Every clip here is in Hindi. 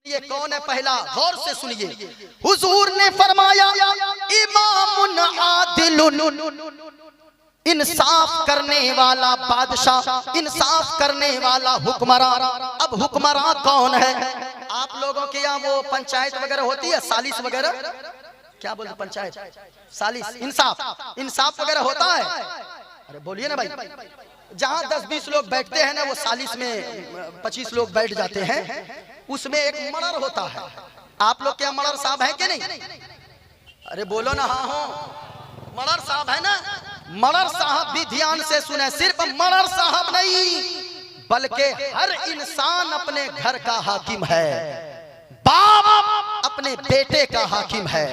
ये कौन है पहला, गौर से सुनिए। हुजूर ने फरमाया इमामुन आदिलुन, इंसाफ करने वाला बादशाह, इंसाफ करने वाला हुक्मरान। अब हुक्मरान कौन है? आप लोगों के यहाँ वो पंचायत वगैरह होती है, सालिस वगैरह, क्या बोलते पंचायत, सालिस, इंसाफ, इंसाफ वगैरह होता है? अरे बोलिए ना भाई। जहाँ 10-20 लोग बैठते हैं ना, वो सालिस में 25 लोग बैठ जाते हैं, उसमें एक मर्र होता है। आप लोग क्या मर्र साहब है कि नहीं? अरे बोलो ना, हाँ हो, मर्र साहब है ना। मर्र साहब भी ध्यान से सुने, सिर्फ मर्र साहब नहीं बल्कि हर इंसान अपने घर का हाकिम है। बाप अपने बेटे का हाकिम है,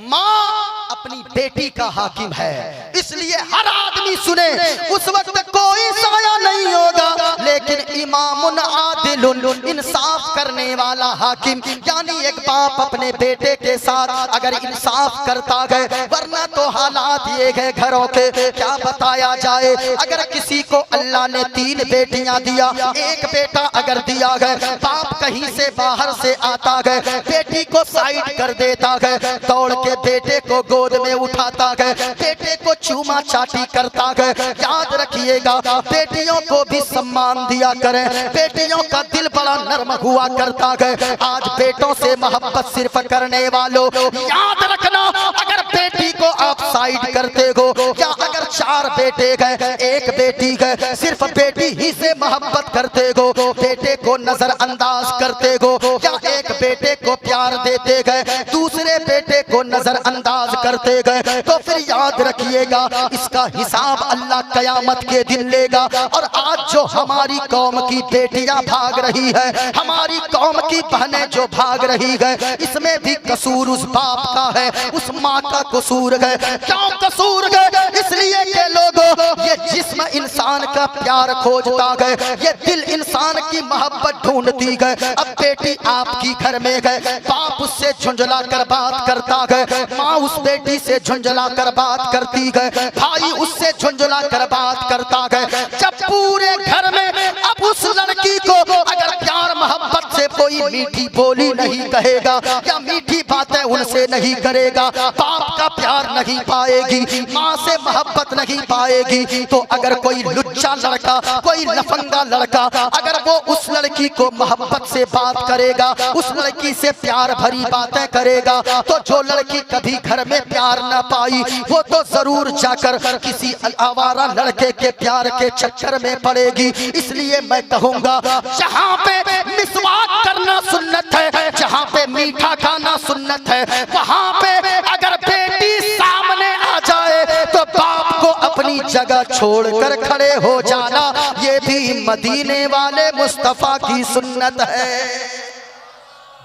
माँ अपनी बेटी का हाकिम है। इसलिए हर आदमी सुने, उस वक्त कोई साया नहीं होगा, लेकिन इमामुन आदिलुन, इंसाफ करने वाला हाकिम। यानी एक बाप अपने बेटे के साथ अगर इंसाफ करता गए, वरना तो हालात ये गए घरों के, क्या बताया जाए। अगर किसी को अल्लाह ने 3 बेटियां दिया, एक बेटा अगर दिया गए, बाप कहीं से बाहर से आता गए, बेटी को साइड कर देता गए, दौड़ के बेटे को गोद में उठाता गए, बेटे को चूमा चाटी करता गए। याद रखिएगा, बेटियों को भी सम्मान दिया करें, बेटियों का दिल बड़ा नर्म हुआ करता गए। आज बेटों से मोहब्बत सिर्फ करने वालों, याद रखना, अगर बेटी को आप साइड करते हो, या अगर 4 बेटे गए, एक बेटी गए, सिर्फ बेटी ही से मोहब्बत करते हो, बेटे को नजरअंदाज करते हो, या एक बेटे को प्यार देते गए, दूसरे बेटे को नजरअंदाज करते गए, तो फिर याद रखिएगा, इसका हिसाब अल्लाह कयामत के दिन लेगा। और आज जो हमारी कौम की बेटियां भाग रही है, हमारी कौम की बहनें जो भाग रही है, इसमें भी कसूर उस बाप का है, उस माँ का कसूर है। क्यों कसूर है? इसलिए के लोगों, ये जिस्म इंसान का प्यार खोजता गए, ये दिल इंसान की मोहब्बत ढूंढती गए। अब बेटी आपकी घर में गए, बाप उससे झुंझला कर बात करता गए, माँ उस बेटी से झुंझला कर बात करती गए, भाई उससे झुंझला कर बात करता गए। जब पूरे घर में अब उस लड़की को अगर प्यार मोहब्बत से कोई मीठी बोली नहीं कहेगा, या मीठी बातें उनसे नहीं करेगा, बाप का प्यार नहीं पाएगी, माँ से मोहब्बत नहीं पाएगी, तो अगर कोई लुच्चा लड़का, कोई लफंगा लड़का अगर वो उस लड़की को मोहब्बत से बात करेगा, उस लड़की से प्यार भरी बातें करेगा, तो जो लड़की कभी घर में प्यार न पाई, वो तो जरूर जाकर किसी आवारा लड़के के प्यार के चक्कर में पड़ेगी। इसलिए मैं कहूँगा, जहाँ पे मिसवाक करना सुन्नत है, जहाँ पे मीठा खाना सुन्नत है, वहाँ पे अगर बेटी सामने आ जाए तो बाप को अपनी जगह छोड़कर खड़े हो जाना, ये भी मदीने वाले मुस्तफा की सुन्नत है।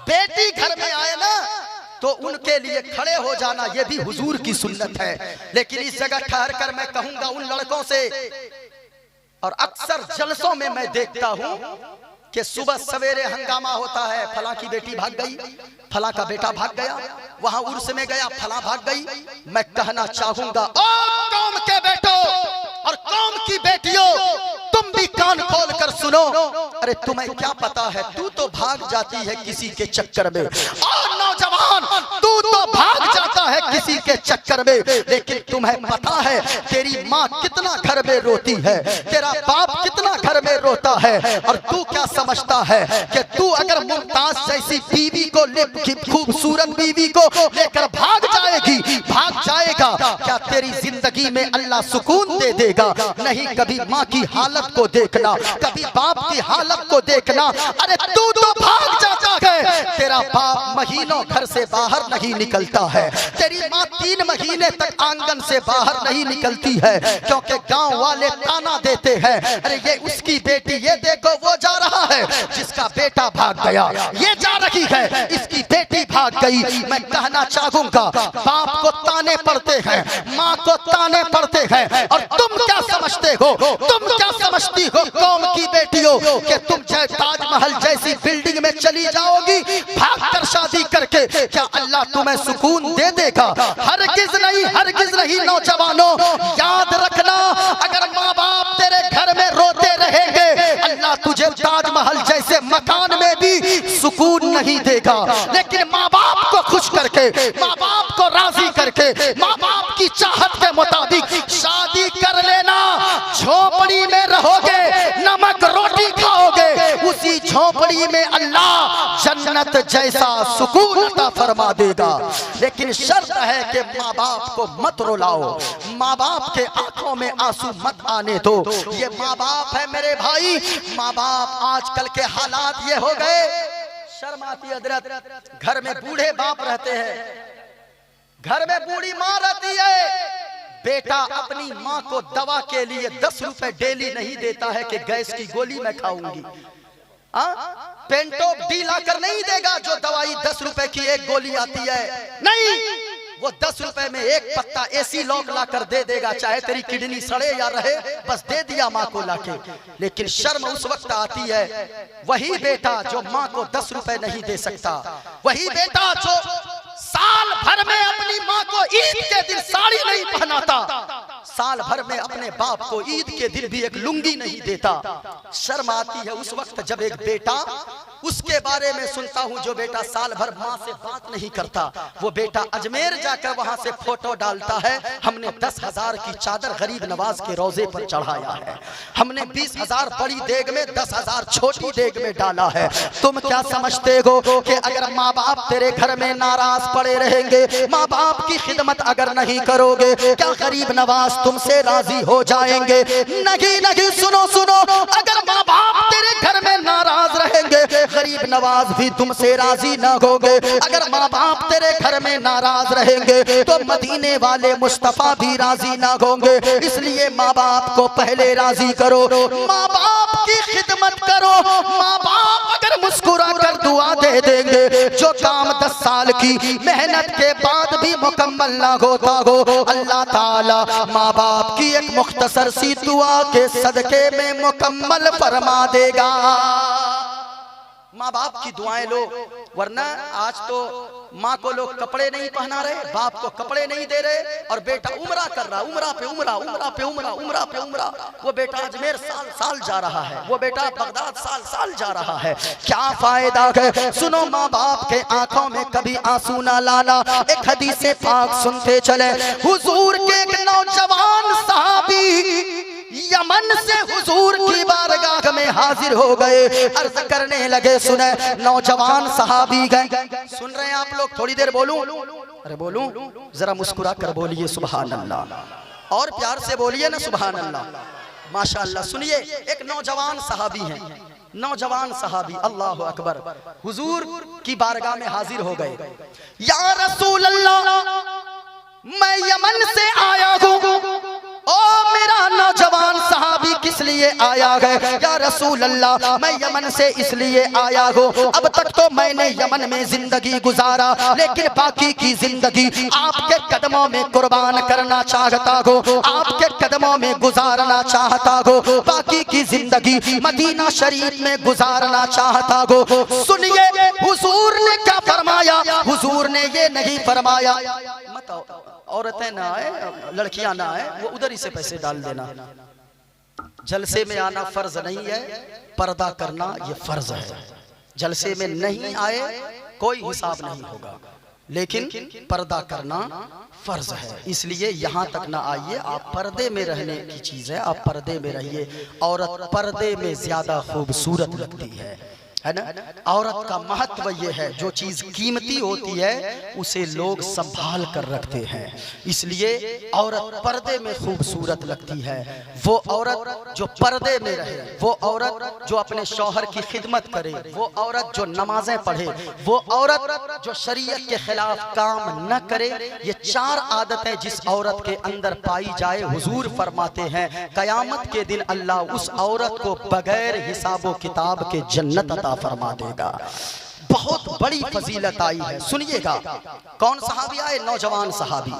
बेटी घर में आए ना, तो उनके लिए खड़े हो जाना, ये भी हुजूर की सुन्नत है। लेकिन इस जगह ठहर कर मैं कहूंगा उन लड़कों से, और अक्सर जलसों में मैं देखता हूं कि सुबह सवेरे हंगामा होता है, फला की बेटी भाग गई, फला का बेटा भाग गया, वहां उर्स में गया, फला भाग गई। मैं कहना चाहूंगा, ओ कौम के बेटो और कौम की बेटियों, तुम भी कान खोल कर सुनो। अरे तुम्हें क्या पता है, तू तो भाग जाती है किसी के चक्कर में, और नौजवान तू तो भाग जाता है किसी के चक्कर में, लेकिन तुम्हें पता है तेरी माँ कितना घर में रोती है, तेरा बाप कितना घर में रोता है, और तू क्या समझता है कि तू अगर मुमताज जैसी बीवी को, खूबसूरत बीवी को लेकर भाग जाएगा, क्या तेरी जिंदगी में अल्लाह सुकून दे देगा? नहीं। कभी माँ की हालत को देखना, कभी बाप की हालत को देखना। अरे तू तो भाग जाता है, तेरा बाप महीनों घर से बाहर नहीं निकलता है, तेरी माँ 3 महीने तक आंगन से बाहर नहीं निकलती है, क्योंकि गांव वाले ताना देते हैं, अरे ये उसकी बेटी, ये देखो वो जा रहा है, जिसका बेटा भाग गया, ये जा रही है, इसकी बेटी भाग गई। मैं कहना चाहूंगा, बाप को ताने पड़ते हैं, माँ को ताने पड़ते हैं, और तुम क्या समझते हो, तुम क्या समझती हो कौम की बेटियों, कि तुम चाहे ताजमहल जैसी बिल्डिंग में चली जाओगी भागकर शादी करके, क्या अल्लाह तुम्हें सुकून दे देगा? हरगिज नहीं, हरगिज नहीं। नौजवानों याद रखना, अगर माँ बाप तेरे घर में रोते रहेंगे, अल्लाह तुझे ताजमहल जैसे मकान में भी सुकून नहीं देगा, लेकिन माँ बाप को खुश करके, माँ बाप को राजी करके, माँ बाप की चाहत के मुताबिक शादी कर लेना। झोपड़ी में रहोगे, नमक रोटी खाओगे, उसी झोपड़ी में अल्लाह जन्नत जैसा सुकून अता फरमा देगा। लेकिन शर्त है कि माँ बाप को मत रुलाओ, माँ बाप के आंखों में आंसू मत आने दो। ये माँ बाप है मेरे भाई। माँ बाप आजकल के हालात ये हो गए, शर्म आती है हजरत, घर में बूढ़े बाप रहते हैं, घर में बूढ़ी माँ रहती है, बेटा अपनी माँ को दवा के लिए 10 रुपए डेली नहीं देता है कि गैस की गोली मैं खाऊंगी। पेंटो डी लाकर नहीं देगा, जो दवाई 10 रुपए की एक गोली आती है, नहीं, वो 10 रुपए में एक पत्ता एसी लॉक लाकर दे देगा, चाहे तेरी किडनी सड़े या रहे, बस दे दिया माँ को लाके। लेकिन शर्म उस वक्त आती है, वही बेटा जो माँ को 10 रुपए नहीं दे सकता, वही बेटा जो साल भर में अपनी माँ को ईद के दिन साड़ी नहीं पहनाता, साल भर में अपने बाप को ईद के दिन भी एक लुंगी नहीं देता। शर्म आती है उस वक्त जब एक बेटा, उसके बारे में सुनता हूँ जो बेटा साल भर माँ से बात नहीं करता, वो बेटा अजमेर जाकर वहां से फोटो डालता है, हमने 10,000 की चादर गरीब नवाज के रोजे पर चढ़ाया है, हमने 20,000 बड़ी देग में 10,000 छोटी देग में डाला है। तुम क्या समझते हो कि अगर माँ बाप तेरे घर में नाराज पड़े रहेंगे, माँ बाप की खिदमत अगर नहीं करोगे, क्या गरीब नवाज तुमसे राजी हो जाएंगे? नहीं नहीं, सुनो सुनो, अगर माँ बाप तेरे घर में नाराज रहेंगे, गरीब नवाज भी तुमसे राजी ना होंगे। अगर माँ बाप तेरे घर में नाराज रहेंगे तो मदीने वाले मुस्तफा भी राजी ना होंगे। इसलिए माँ बाप को पहले राजी करो, माँ बाप की खिदमत करो। माँ बाप अगर मुस्कुरा कर दुआ दे देंगे, जो काम 10 साल की मेहनत के बाद भी मुकम्मल ना होता हो, अल्लाह ताला माँ बाप की एक मुख्तसर सी दुआ के सदके में मुकम्मल फरमा देगा। माँ बाप की दुआएं लो, वरना आज तो माँ को लोग कपड़े नहीं पहना रहे, बाप को कपड़े नहीं दे रहे, और बेटा उम्रा कर रहा, उम्रा पे उम्रा, उम्रा पे उम्रा, उम्रा पे उम्रा। वो बेटा अजमेर साल साल जा रहा है, वो बेटा बगदाद साल साल जा रहा है, क्या फायदा है? सुनो, माँ बाप के आंखों में कभी आंसू ना लाना। एक हदीस पाक सुनते चले, हुजूर के एक नौजवान सहाबी यमन से हुजूर की बारगाह में हाजिर हो गए, अर्ज करने लगे। सुने, नौजवान सहाबी गए, सुन रहे हैं आप लोग? थोड़ी देर बोलूं? अरे बोलूं? जरा मुस्कुरा कर बोलिए सुभान अल्लाह, और प्यार से बोलिए ना सुभान अल्लाह, माशाअल्लाह। सुनिए, एक नौजवान सहाबी हैं, नौजवान सहाबी, अल्लाह अकबर, हुजूर की बारगाह में हाजिर हो गए। या रसूल अल्लाह, मैं यमन से आया हूँ। ओ मेरा नौजवान सहाबी किस लिए आया है? या रसूल अल्लाह, मैं यमन से इसलिए आया हूँ, अब तक तो मैंने यमन में जिंदगी गुजारा, लेकिन बाकी की जिंदगी आपके कदमों में कुर्बान करना चाहता हूँ, आपके कदमों में गुजारना चाहता हूँ, बाकी की जिंदगी मदीना शरीफ में गुजारना चाहता हूँ। सुनिए, हुजूर ने क्या फरमाया? हुजूर ने ये नहीं फरमाया मत औरतें ना आए, लड़कियां ना आए, वो उधर ही से पैसे डाल देना। जलसे में आना फर्ज नहीं है, पर्दा करना ये फर्ज है। जलसे में नहीं आए कोई हिसाब नहीं होगा, लेकिन पर्दा करना फर्ज है। इसलिए यहाँ तक ना आइए, आप पर्दे में रहने की चीज है, आप पर्दे में रहिए। औरत पर्दे में ज्यादा खूबसूरत लगती है ना? औरत का महत्व ये है, जो चीज कीमती होती है उसे लोग संभाल कर रखते हैं, इसलिए औरत पर्दे में खूबसूरत लगती है। वो औरत जो पर्दे में रहे, वो औरत जो अपने शौहर की खिदमत करे, वो औरत जो नमाजें पढ़े, वो औरत जो शरीयत के खिलाफ काम न करे, ये 4 आदतें जिस औरत के अंदर पाई जाए, हुजूर फरमाते हैं कयामत के दिन अल्लाह उस औरत को बगैर हिसाबो किताब के जन्नत अता फरमा देगा। बहुत बड़ी फजीलत आई है। सुनिएगा कौन सहाबी आए, नौजवान सहाबी।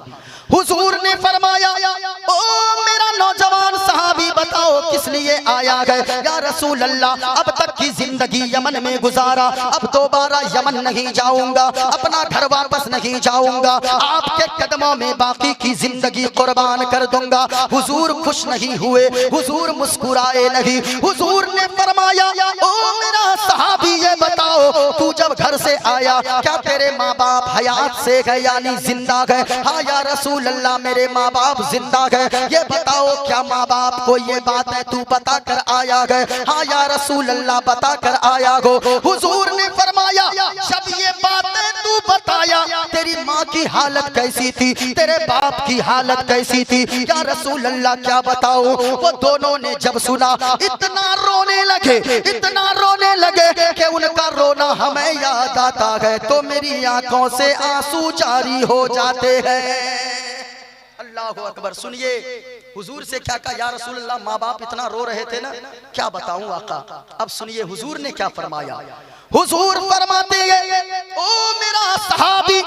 हुजूर ने फरमाया ओ मेरा नौजवान सहाबी बताओ किस लिए आया है। या रसूल अल्लाह अब तक की जिंदगी यमन में गुजारा, अब दोबारा यमन नहीं जाऊंगा, अपना घर वापस नहीं जाऊंगा, आपके कदमों में बाकी की जिंदगी कुर्बान कर दूंगा। हुजूर खुश नहीं हुए, हुजूर मुस्कुराए नहीं। हुजूर ने फरमाया ओ मेरा सहाबी ये बताओ तू जब घर से आया क्या तेरे माँ बाप हयात से गए यानी जिंदा गए। हाँ या रसूल अल्लाह मेरे माँ बाप जिंदा गए। ये बताओ क्या माँ बाप को ये बात है तू बता कर आया गए। हाँ या रसूल अल्लाह बता कर आया गो। हुजूर ने फरमाया जब ये बातें तू बताया तेरी माँ की हालत कैसी थी, तेरे बाप की हालत कैसी थी। या रसूल अल्लाह क्या बताओ। वो दोनों ने जब सुना इतना रोने लगे, इतना रोने लगे कि उनका रोना हमें याद आता है तो मेरी आंखों से आंसू जारी हो जाते हैं। अल्लाह अकबर। सुनिए हुजूर से क्या कहा, या रसूल अल्लाह माँ बाप इतना रो रहे थे ना, क्या बताऊं आका। अब सुनिए हुजूर ने क्या फरमाया। हुजूर फरमाते हैं ओ मेरा सहाबी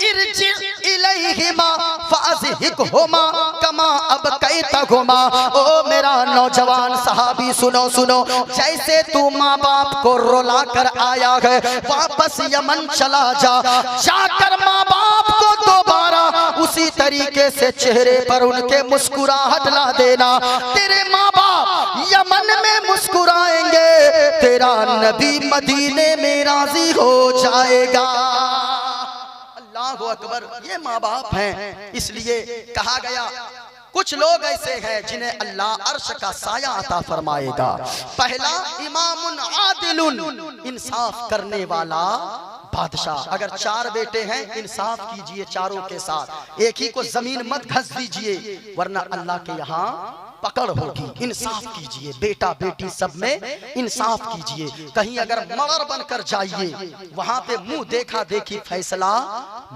इरजि इलैहिमा फाज़हिकहुमा कमा अबकैतहुमा। ओ मेरा नौजवान सहाबी सुनो सुनो, जैसे तू माँ बाप को रुला कर आया है वापस यमन चला जा, जाकर माँ बाप को दोबारा उसी तरीके से चेहरे पर उनके मुस्कुराहट ला देना। तेरे माँ बाप यमन में मुस्कुराएंगे, तेरा नबी मदीने में राजी हो जाएगा। अल्लाह अकबर। ये माँ बाप हैं, इसलिए कहा गया कुछ लोग ऐसे हैं जिन्हें अल्लाह अर्श का साया अता फरमाएगा। पहला इमामुन आदिलुन, इंसाफ करने वाला बादशाह। अगर 4 बेटे हैं इंसाफ कीजिए चारों के साथ, एक ही को जमीन मत घस दीजिए वरना अल्लाह के यहाँ पकड़ होगी। इंसाफ कीजिए, बेटा बेटी सब में इंसाफ कीजिए। कहीं अगर मर्डर बनकर जाइए वहां पे मुंह देखा देखी फैसला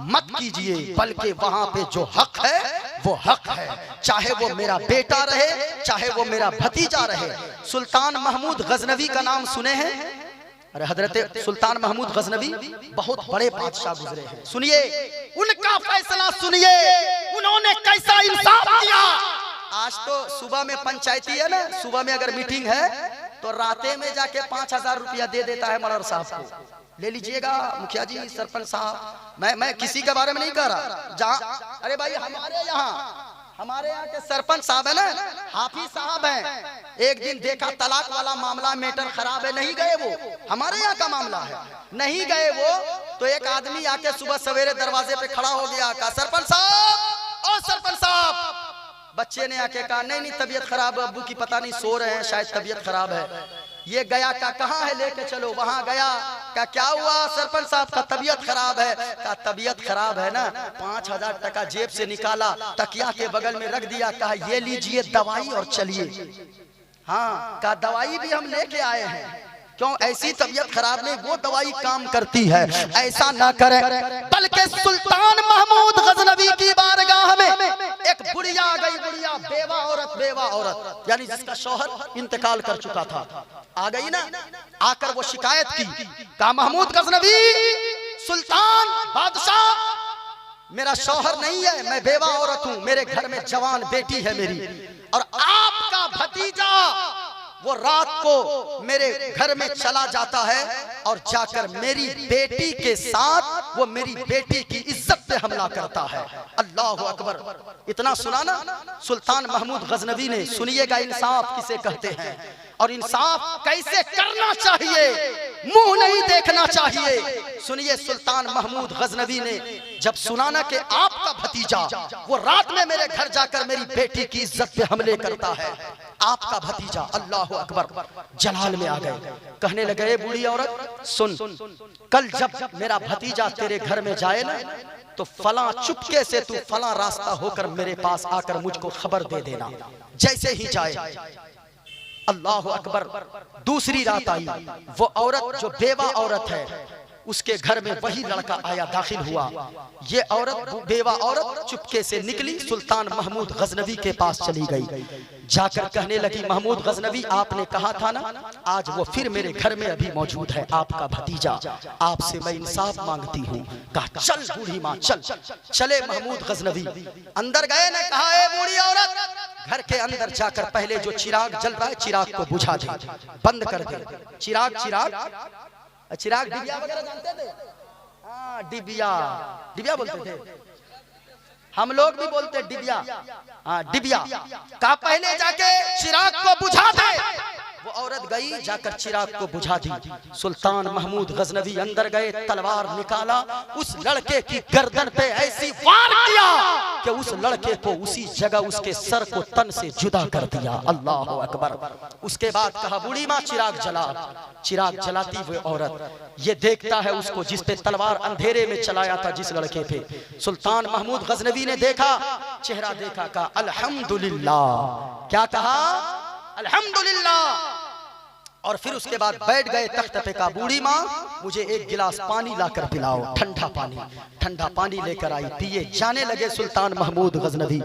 मत कीजिए, बल्कि वहां पे जो हक है वो हक है, चाहे वो मेरा बेटा रहे चाहे वो मेरा भतीजा रहे। सुल्तान महमूद गजनवी का नाम सुने हैं? अरे हजरत सुल्तान महमूद गजनवी बहुत बड़े बादशाह गुजरे हैं। सुनिए उनका फैसला सुनिए, उन्होंने कैसा इंसाफ किया। आज तो सुबह में पंचायती है ना, सुबह में अगर मीटिंग है तो राते में जाके 5000 रुपया दे देता है मर्डर साहब को। ले लीजिएगा मुखिया जी, सरपंच साहब, मैं किसी के बारे में नहीं कह रहा। जहाँ अरे भाई हमारे यहाँ के सरपंच साहब है ना, हाफिज साहब हैं, एक दिन देखा तलाक वाला मामला मैटर खराब है, नहीं गए वो, हमारे यहाँ का मामला है, नहीं गए वो। तो एक आदमी आके सुबह सवेरे दरवाजे पे खड़ा हो गया, कहा सरपंच साहब, ओ सरपंच साहब। बच्चे ने आके कहा नहीं नहीं तबीयत खराब है अब्बू की, पता नहीं सो रहे हैं, शायद तबीयत खराब है। ये गया का कहाँ है, लेके चलो। वहां गया का क्या हुआ, सरपंच साहब का तबीयत खराब है। का तबीयत खराब है ना, 5000 टका जेब से निकाला, तकिया के बगल में रख दिया, कहा ये लीजिए दवाई और चलिए। हाँ का दवाई भी हम लेके आए हैं, क्यों ऐसी तबीयत खराब में वो दवाई काम करती है, ऐसा ना करें। बल्कि सुल्तान महमूद गजनवी की बारगाह में एक बुढ़िया आ गई, बुढ़िया बेवा औरत यानी जिसका शौहर इंतकाल कर चुका था, आ गई ना, आकर वो शिकायत की, कहा महमूद गजनवी सुल्तान बादशाह मेरा शौहर नहीं है, मैं बेवा औरत हूँ, मेरे घर में जवान बेटी है मेरी, और आपका भतीजा वो रात को मेरे घर में चला जाता है और जाकर मेरी बेटी के साथ वो मेरी बेटी की इज्जत पे हमला करता है। अल्लाह अकबर। इतना सुना ना सुल्तान महमूद गजनवी ने। सुनिएगा इंसाफ किसे कहते हैं और इंसाफ कैसे करना चाहिए, मुंह नहीं देखना चाहिए। सुनिए सुल्तान महमूद गजनवी ने जब सुना ना कि आपका भतीजा वो रात में मेरे घर जाकर मेरी बेटी की इज्जत पे हमले करता है, आपका भतीजा, अल्लाह अकबर, जलाल में आ गए, कहने लगे बूढ़ी औरत सुन, कल जब मेरा भतीजा तेरे घर में जाए ना तो फला चुपके से तू फला रास्ता होकर मेरे पास आकर मुझको खबर दे देना, जैसे ही जाए। अल्लाह अकबर। दूसरी रात आई, वो औरत जो बेवा औरत है उसके घर में वही लड़का आया, दाखिल हुआ। ये औरत, बेवा औरत चुपके से निकली, सुल्तान महमूद गजनवी के पास चली गई। जाकर कहने लगी, महमूद गजनवी आपने कहा था ना, आज वो फिर मेरे घर में अभी मौजूद है, आपका भतीजा, आपसे मैं इंसाफ मांगती हूँ। कहा चल बूढ़ी माँ चल। चले महमूद गजनवी, अंदर गए ने कहा, ए बूढ़ी औरत, घर के अंदर जाकर पहले जो चिराग जल रहा है चिराग को बुझा दे, बंद कर दे। चिराग डिबिया वगैरह जानते थे? हाँ, डिबिया बोलते थे, हम लोग भी बोलते डिबिया। हाँ, डिबिया का पहले जाके चिराग को बुझा दे। वो औरत गई, जाकर चिराग को बुझा दी। सुल्तान महमूद गजनवी अंदर गए, तलवार निकाला, उस लड़के की गर्दन पे ऐसी वार किया कि उस लड़के को उसी जगह उसके सर को तन से जुदा कर दिया। अल्लाह अकबर। उसके बाद कहा, बूढ़ी माँ चिराग जला। चिराग जलाती हुई औरत ये देखता है उसको जिस पे तलवार अंधेरे में चलाया था, जिस लड़के पे। सुल्तान महमूद गजनवी ने देखा, चेहरा देखा, कहा अल्हम्दुलिल्लाह। क्या कहा? अल्हम्दुलिल्लाह। और फिर उसके बाद बैठ गए तख्त पे। का बूढ़ी माँ मुझे एक गिलास पानी लाकर पिलाओ, ठंडा पानी। ठंडा पानी लेकर आई, पिए। जाने लगे सुल्तान महमूद गजनवी।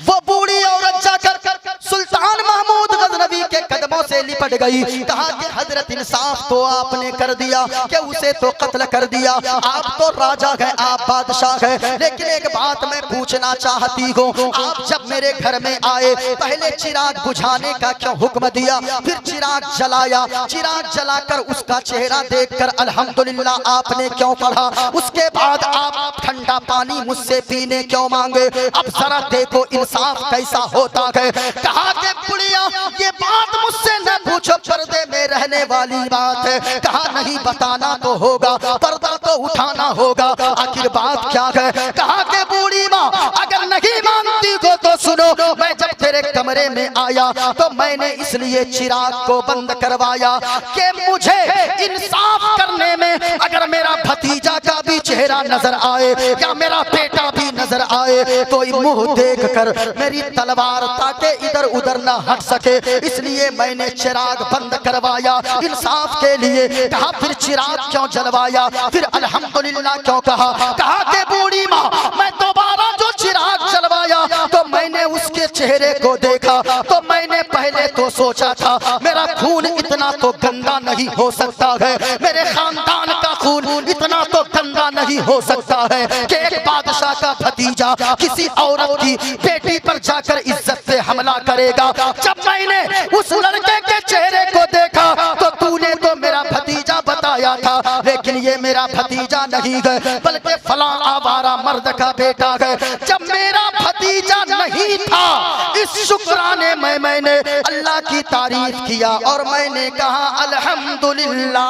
वो बूढ़ी औरत जाकर सुल्तान महमूद गजनवी के कदमों से लिपट गई। कहा कि हजरत इंसाफ तो आपने कर दिया कि उसे तो कत्ल कर दिया, आप तो राजा गए, आप बादशाह गए, लेकिन एक बात मैं पूछना चाहती हूँ, आप जब मेरे घर में आए पहले चिराग बुझाने का क्यों हुक्म दिया, फिर चिराग जलाया, चिराग जलाकर उसका चेहरा देखकर अल्हम्दुलिल्लाह आपने क्यों पढ़ा, उसके बाद आप ठंडा पानी मुझसे पीने क्यों मांगे? अब जरा देखो इंसाफ कैसा होता है। कहा कि बुढ़िया ये बात मुझसे न पूछो, पर्दे में रहने वाली बात है। कहा नहीं बताना तो होगा, पर्दा तो उठाना होगा, आखिर बात क्या है? कहा कि बूढ़ी माँ अगर नहीं मानती हो तो सुनो, मैं जब तेरे कमरे में आया तो मैंने इसलिए चिराग को बंद करवाया कि मुझे इंसाफ करने में अगर मेरा भतीजा का भी चेहरा नजर आए या मेरा बेटा भी नजर आए तो मुंह देखकर मेरी तलवार ताकि इधर उधर ना हट सके, इसलिए मैंने चिराग बंद करवाया इंसाफ के लिए। कहा फिर चिराग क्यों जलवाया, फिर अल्हम्दुलिल्लाह क्यों कहा? कहा कि बूढ़ी माँ मैं दोबारा जो चिराग जलवाया तो मैंने उसके चेहरे को देखा तो मैंने पहले तो सोचा था मेरा खून इतना तो गंदा नहीं हो सकता है, मेरे खानदान का खून इतना तो गंदा नहीं हो सकता है कि एक बादशाह का भतीजा किसी औरत की बेटी पर जाकर इज्जत से हमला करेगा। जब मैंने उस लड़के के चेहरे को देखा तो तूने तो मेरा भतीजा बताया था, लेकिन ये मेरा भतीजा नहीं है बल्कि फलां आवारा मर्द का बेटा है। जब मेरा भतीजा नहीं था इस शुक्राने में मैंने अल्लाह की तारीफ किया और मैंने कहा अल्हम्दुलिल्लाह।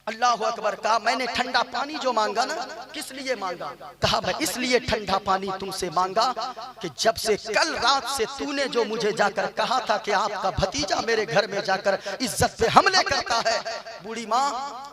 अल्लाह अकबर। कहा मैंने ठंडा पानी जो मांगा ना, किस लिए मांगा? कहा मैं इसलिए ठंडा पानी तुमसे मांगा कि जब से कल रात से तूने जो मुझे जाकर कहा था कि आपका भतीजा मेरे घर में जाकर इज्जत पे हमले करता है, बूढ़ी माँ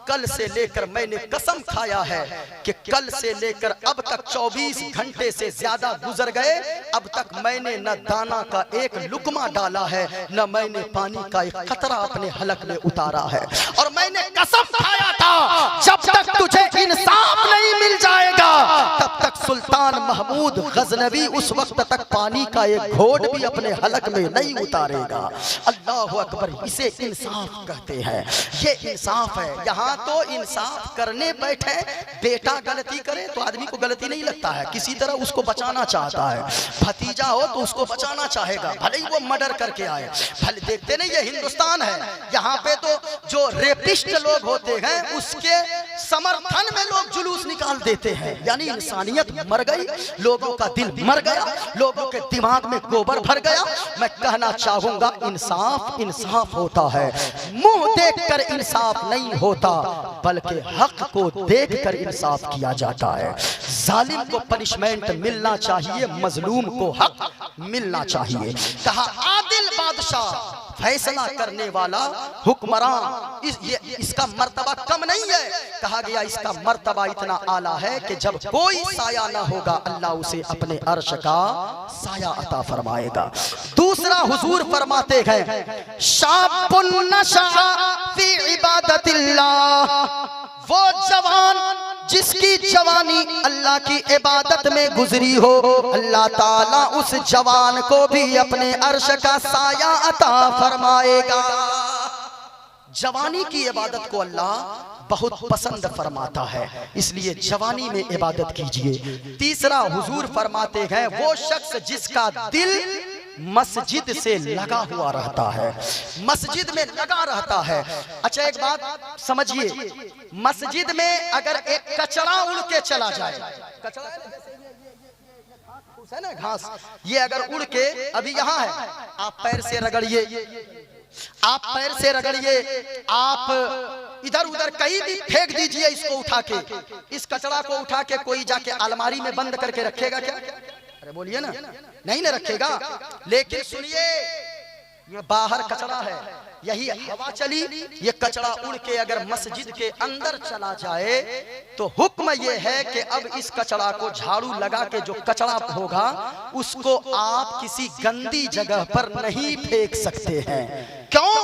कल से लेकर मैंने कसम खाया है कि कल से लेकर अब तक 24 घंटे से ज्यादा गुजर गए, अब तक मैंने न दाना का एक लुकमा डाला है, न मैंने पानी का एक कतरा अपने हलक में उतारा है। और मैंने कसम खाया था जब तक तुझे इंसाफ नहीं मिल जाएगा तब तक सुल्तान महमूद गजनवी उस वक्त तक पानी का एक घोट भी अपने हलक में नहीं उतारेगा। अल्लाह अकबर। इसे इंसाफ कहते हैं, ये इंसाफ है। यहाँ तो इंसाफ करने बैठे, बेटा गलती करे तो आदमी को गलती नहीं लगता है, किसी तरह उसको बचाना चाहता है। भतीजा हो तो उसको बचाना चाहेगा, भले ही वो मर्डर करके आए। भले देखते नहीं ये हिंदुस्तान है, यहाँ पे तो जो रेपिस्ट लोग होते हैं उसके समर्थन में लोग जुलूस निकाल देते हैं। यानी इंसानियत मर गई, लोगों का दिल मर गया, लोगों के दिमाग में गोबर भर गया। मैं कहना चाहूंगा इंसाफ इंसाफ होता है, मुंह देखकर इंसाफ नहीं होता बल्कि हक को देखकर इंसाफ किया जाता है। जालिम को पनिशमेंट मिलना चाहिए, मजलूम को हक मिलना चाहिए। कहा आदिल बादशाह फैसला करने वाला हुक्मरान, इसका मर्तबा कम नहीं है। कहा गया इसका मर्तबा इतना आला है कि जब कोई साया ना होगा अल्लाह उसे अपने अर्श का साया अता फरमाएगा। दूसरा हुजूर फरमाते हैं शाबुन नशा फी इबादतिल्लाह, वो जवान जिसकी जवानी अल्लाह की इबादत में गुजरी हो, अल्लाह ताला उस जवान को भी अपने अर्श का साया अता फरमाएगा। जवानी की इबादत को अल्लाह बहुत पसंद फरमाता है, इसलिए जवानी में इबादत कीजिए। तीसरा हुजूर फरमाते हैं वो शख्स जिसका दिल मस्जिद से लगा हुआ रहता है, मस्जिद में लगा रहता है। अच्छा एक बात समझिए, मस्जिद में अगर एक कचरा उड़ के चला जाए, कचरा है ना घास, ये अगर उड़ के अभी यहाँ है, आप पैर से रगड़िए, आप पैर से रगड़िए, आप इधर उधर कहीं भी फेंक दीजिए इसको उठा के, इस कचरा को उठा के कोई जाके अलमारी में बंद करके रखेगा क्या? अरे बोलिए ना, नहीं ना रखेगा। लेकिन सुनिए, ये बाहर कचरा है, यही हवा चली, ये कचरा उड़ के अगर मस्जिद के अंदर चला जाए तो हुक्म ये है कि अब इस कचरा को झाड़ू लगा के जो कचरा होगा उसको आप किसी गंदी जगह पर नहीं फेंक सकते हैं। क्यों?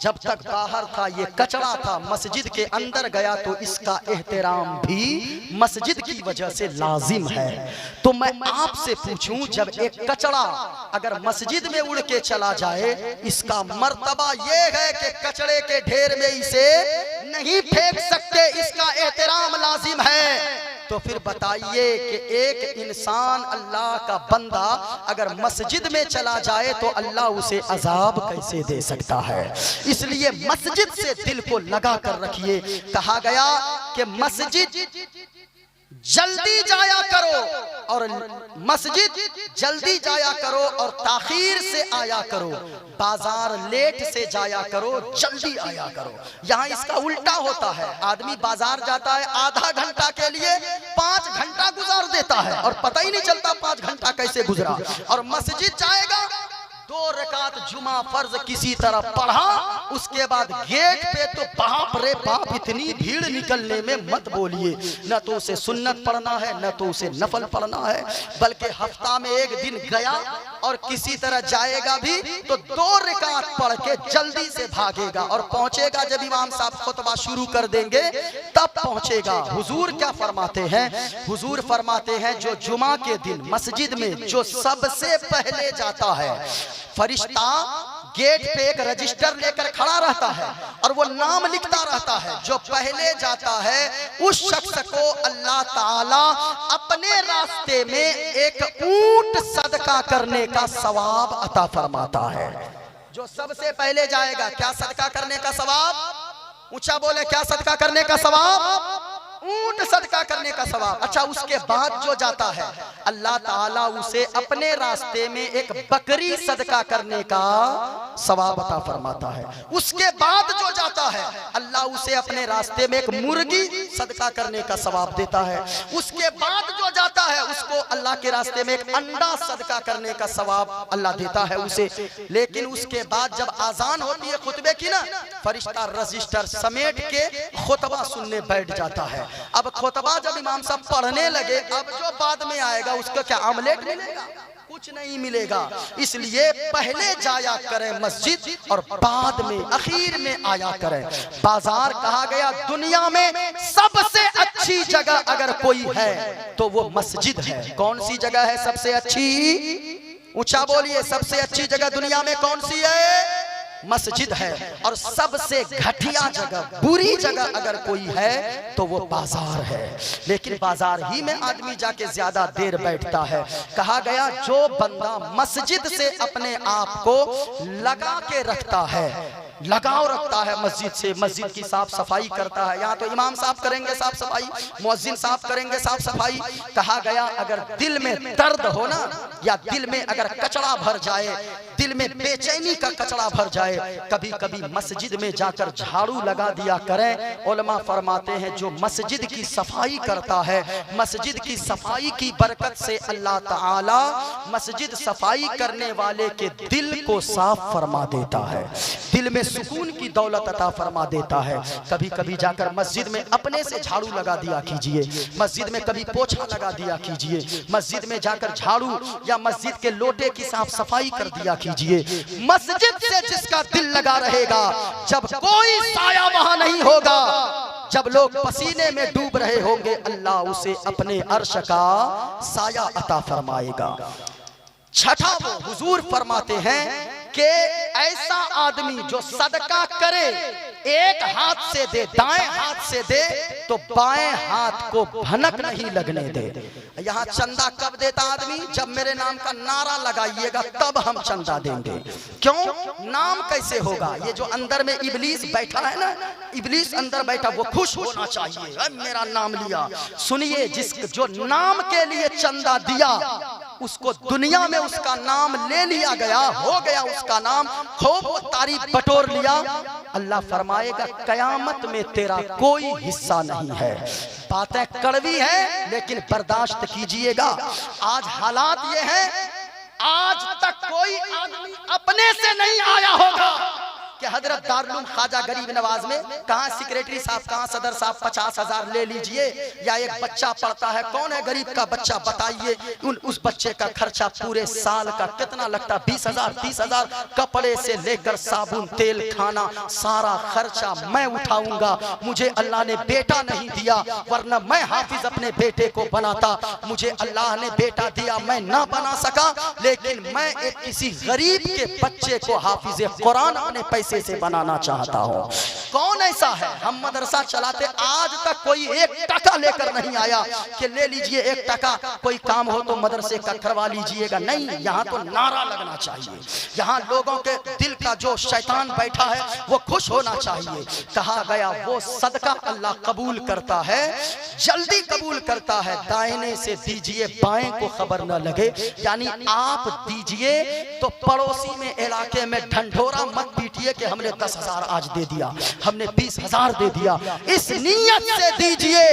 जब तक बाहर था ये कचरा था, मस्जिद के अंदर गया तो इसका एहतराम भी मस्जिद की वजह से लाजिम है। तो मैं आपसे पूछूं, जब एक कचरा अगर मस्जिद में उड़ के चला जाए, इसका मर्तबा ये है कि कचरे के ढेर में इसे नहीं फेंक सकते, इसका एहतराम लाजिम है। तो फिर बताइए कि एक इंसान अल्लाह का बंदा अगर मस्जिद में चला जाए तो अल्लाह उसे अजाब कैसे दे सकता है? इसलिए मस्जिद से दिल को लगा कर रखिए। कहा गया कि मस्जिद जल्दी जाया करो और मस्जिद जल्दी जाया करो और ताखीर से आया करो, बाजार लेट से जाया करो, जल्दी आया करो। यहाँ इसका उल्टा होता है, आदमी बाजार जाता है आधा घंटा के लिए 5 घंटा गुजार देता है और पता ही नहीं चलता 5 घंटा कैसे गुजरा। और मस्जिद जाएगा, 2 रकात जुमा फर्ज किसी तरह पढ़ा, उसके बाद गेट पे तो बाप रे बाप इतनी भीड़ निकलने में मत बोलिए, न तो उसे सुन्नत पढ़ना है न तो उसे नफल पढ़ना है, बल्कि हफ्ता में एक दिन गया और किसी तरह जाएगा भी तो 2 रकात पढ़ के जल्दी से भागेगा और पहुंचेगा जब इमाम साहब खुतबा शुरू कर देंगे तब पहुंचेगा। हुजूर क्या फरमाते हैं? हुजूर फरमाते हैं जो जुमा के दिन मस्जिद में जो सबसे पहले जाता है, फरिश्ता गेट पे एक रजिस्टर लेकर खड़ा रहता है और वो नाम लिखता रहता है, जो पहले जाता है उस शख्स को अल्लाह ताला अपने रास्ते में एक ऊंट सदका करने का सवाब अता फरमाता है। जो सबसे पहले जाएगा, क्या सदका करने का सवाब? ऊंचा बोले, क्या सदका करने का सवाब? ऊंट सदका करने का सवाब। अच्छा, उसके बाद जो जाता है अल्लाह ताला उसे अपने रास्ते में एक बकरी सदका करने का सवाब अता फरमाता है। उसके बाद जो जाता है अल्लाह उसे अपने रास्ते में एक मुर्गी सदका करने का सवाब देता है। उसके बाद जो जाता है उसको अल्लाह के रास्ते में एक अंडा सदका करने का सवाब अल्लाह देता है उसे। लेकिन उसके बाद जब आजान होती है खुतबे की ना, फरिश्ता रजिस्टर समेट के खुतबा सुनने बैठ जाता है। अब खुतबा जब इमाम साहब पढ़ने लगे, अब जो बाद में आएगा उसका क्या आमलेट मिलेगा? कुछ नहीं मिलेगा। इसलिए पहले जाया करें मस्जिद और बाद में आखिर में आया करें बाजार। कहा गया दुनिया में सबसे अच्छी जगह अगर कोई है तो वो मस्जिद है। कौन सी जगह है सबसे अच्छी? ऊंचा बोलिए, सबसे अच्छी जगह दुनिया में कौन सी है? मस्जिद है। और सबसे घटिया जगह, बुरी जगह अगर कोई है तो वो बाजार है। लेकिन बाजार ही में आदमी जाके ज्यादा देर बैठता है। कहा गया जो बंदा मस्जिद से अपने आप को लगा के रखता है, लगाव रखता है मस्जिद से, मस्जिद की साफ सफाई करता है। यहाँ तो इमाम साहब करेंगे साफ सफाई, मुअज्जिन साहब करेंगे साफ सफाई। कहा गया अगर दिल में दर्द हो ना, या दिल में अगर कचरा भर जाए, दिल में बेचैनी का कचरा भर जाए, कभी कभी मस्जिद में जाकर झाड़ू लगा दिया करें। उलमा फरमाते हैं जो मस्जिद की सफाई करता है, मस्जिद की सफाई की बरकत से अल्लाह ताला मस्जिद सफाई करने वाले के दिल को साफ फरमा देता है, दिल में सुकून की दौलत अता फरमा देता है। कभी कभी जाकर मस्जिद में अपने से झाड़ू लगा दिया कीजिए, मस्जिद में कभी पोछा लगा दिया कीजिए, मस्जिद में जाकर झाड़ू या मस्जिद के लोटे की साफ सफाई कर दिया कीजिए। मस्जिद से जिसका दिल लगा रहेगा, जब कोई साया वहां नहीं होगा, जब लोग पसीने में डूब रहे होंगे, अल्लाह उसे अपने अर्श का साया अता फरमाएगा। छठा वो हुजूर फरमाते हैं कि ऐसा आदमी जो सदका करे, एक हाथ से दे, दाएं हाथ से दे, तो बाएं हाथ को भनक नहीं लगने दे। यहाँ चंदा कब देता आदमी? जब मेरे नाम का नारा लगाइएगा तब हम चंदा देंगे। क्यों? नाम कैसे होगा? ये जो अंदर में इबलीस बैठा है ना, इबलीस अंदर बैठा, वो खुश होना चाहिए, मेरा नाम लिया। सुनिए, जिस जो नाम के लिए चंदा दिया, उसको दुनिया में उसका नाम ले लिया गया, हो गया उसका नाम, खूब तारीफ बटोर लिया। अल्लाह फरमाएगा कयामत में तेरा कोई हिस्सा नहीं है। बातें कड़वी हैं लेकिन बर्दाश्त कीजिएगा। आज हालात ये हैं, आज तक कोई आदमी अपने से नहीं आया होगा कि हजरत दारुल ख्वाजा गरीब नवाज में कहाँ सेक्रेटरी साहब, कहाँ सदर साहब, 50,000 ले लीजिए, या एक बच्चा पढ़ता है, कौन है गरीब का बच्चा बताइए, उस बच्चे का खर्चा पूरे साल का कितना लगता? 20,000 30,000, कपड़े से लेकर साबुन, तेल, खाना, सारा खर्चा मैं उठाऊंगा। मुझे अल्लाह ने बेटा नहीं दिया, वरना मैं हाफिज अपने बेटे को बनाता। मुझे अल्लाह ने बेटा दिया, मैं ना बना सका, लेकिन मैं एक किसी गरीब के बच्चे को हाफिज कुरान अपने पैसे से बनाना चाहता हूँ। कौन ऐसा है? हम मदरसा चलाते, आज तक कोई 1 टका लेकर नहीं आया कि ले लीजिए 1 टका, कोई काम हो तो मदरसे का करवा लीजिएगा। नहीं, यहाँ तो नारा लगना चाहिए। यहाँ लोगों के दिल का जो शैतान बैठा है वो खुश होना चाहिए। कहा गया वो सदका अल्लाह कबूल करता है, जल्दी कबूल करता है। दाहिने से दीजिए, बाएं को खबर न लगे, यानी आप दीजिए तो पड़ोसी में इलाके में ढंढोरा मत पीटिए कि हमने 10,000 आज दे दिया, हमने 20,000 दे दिया। इस नीयत से दीजिए,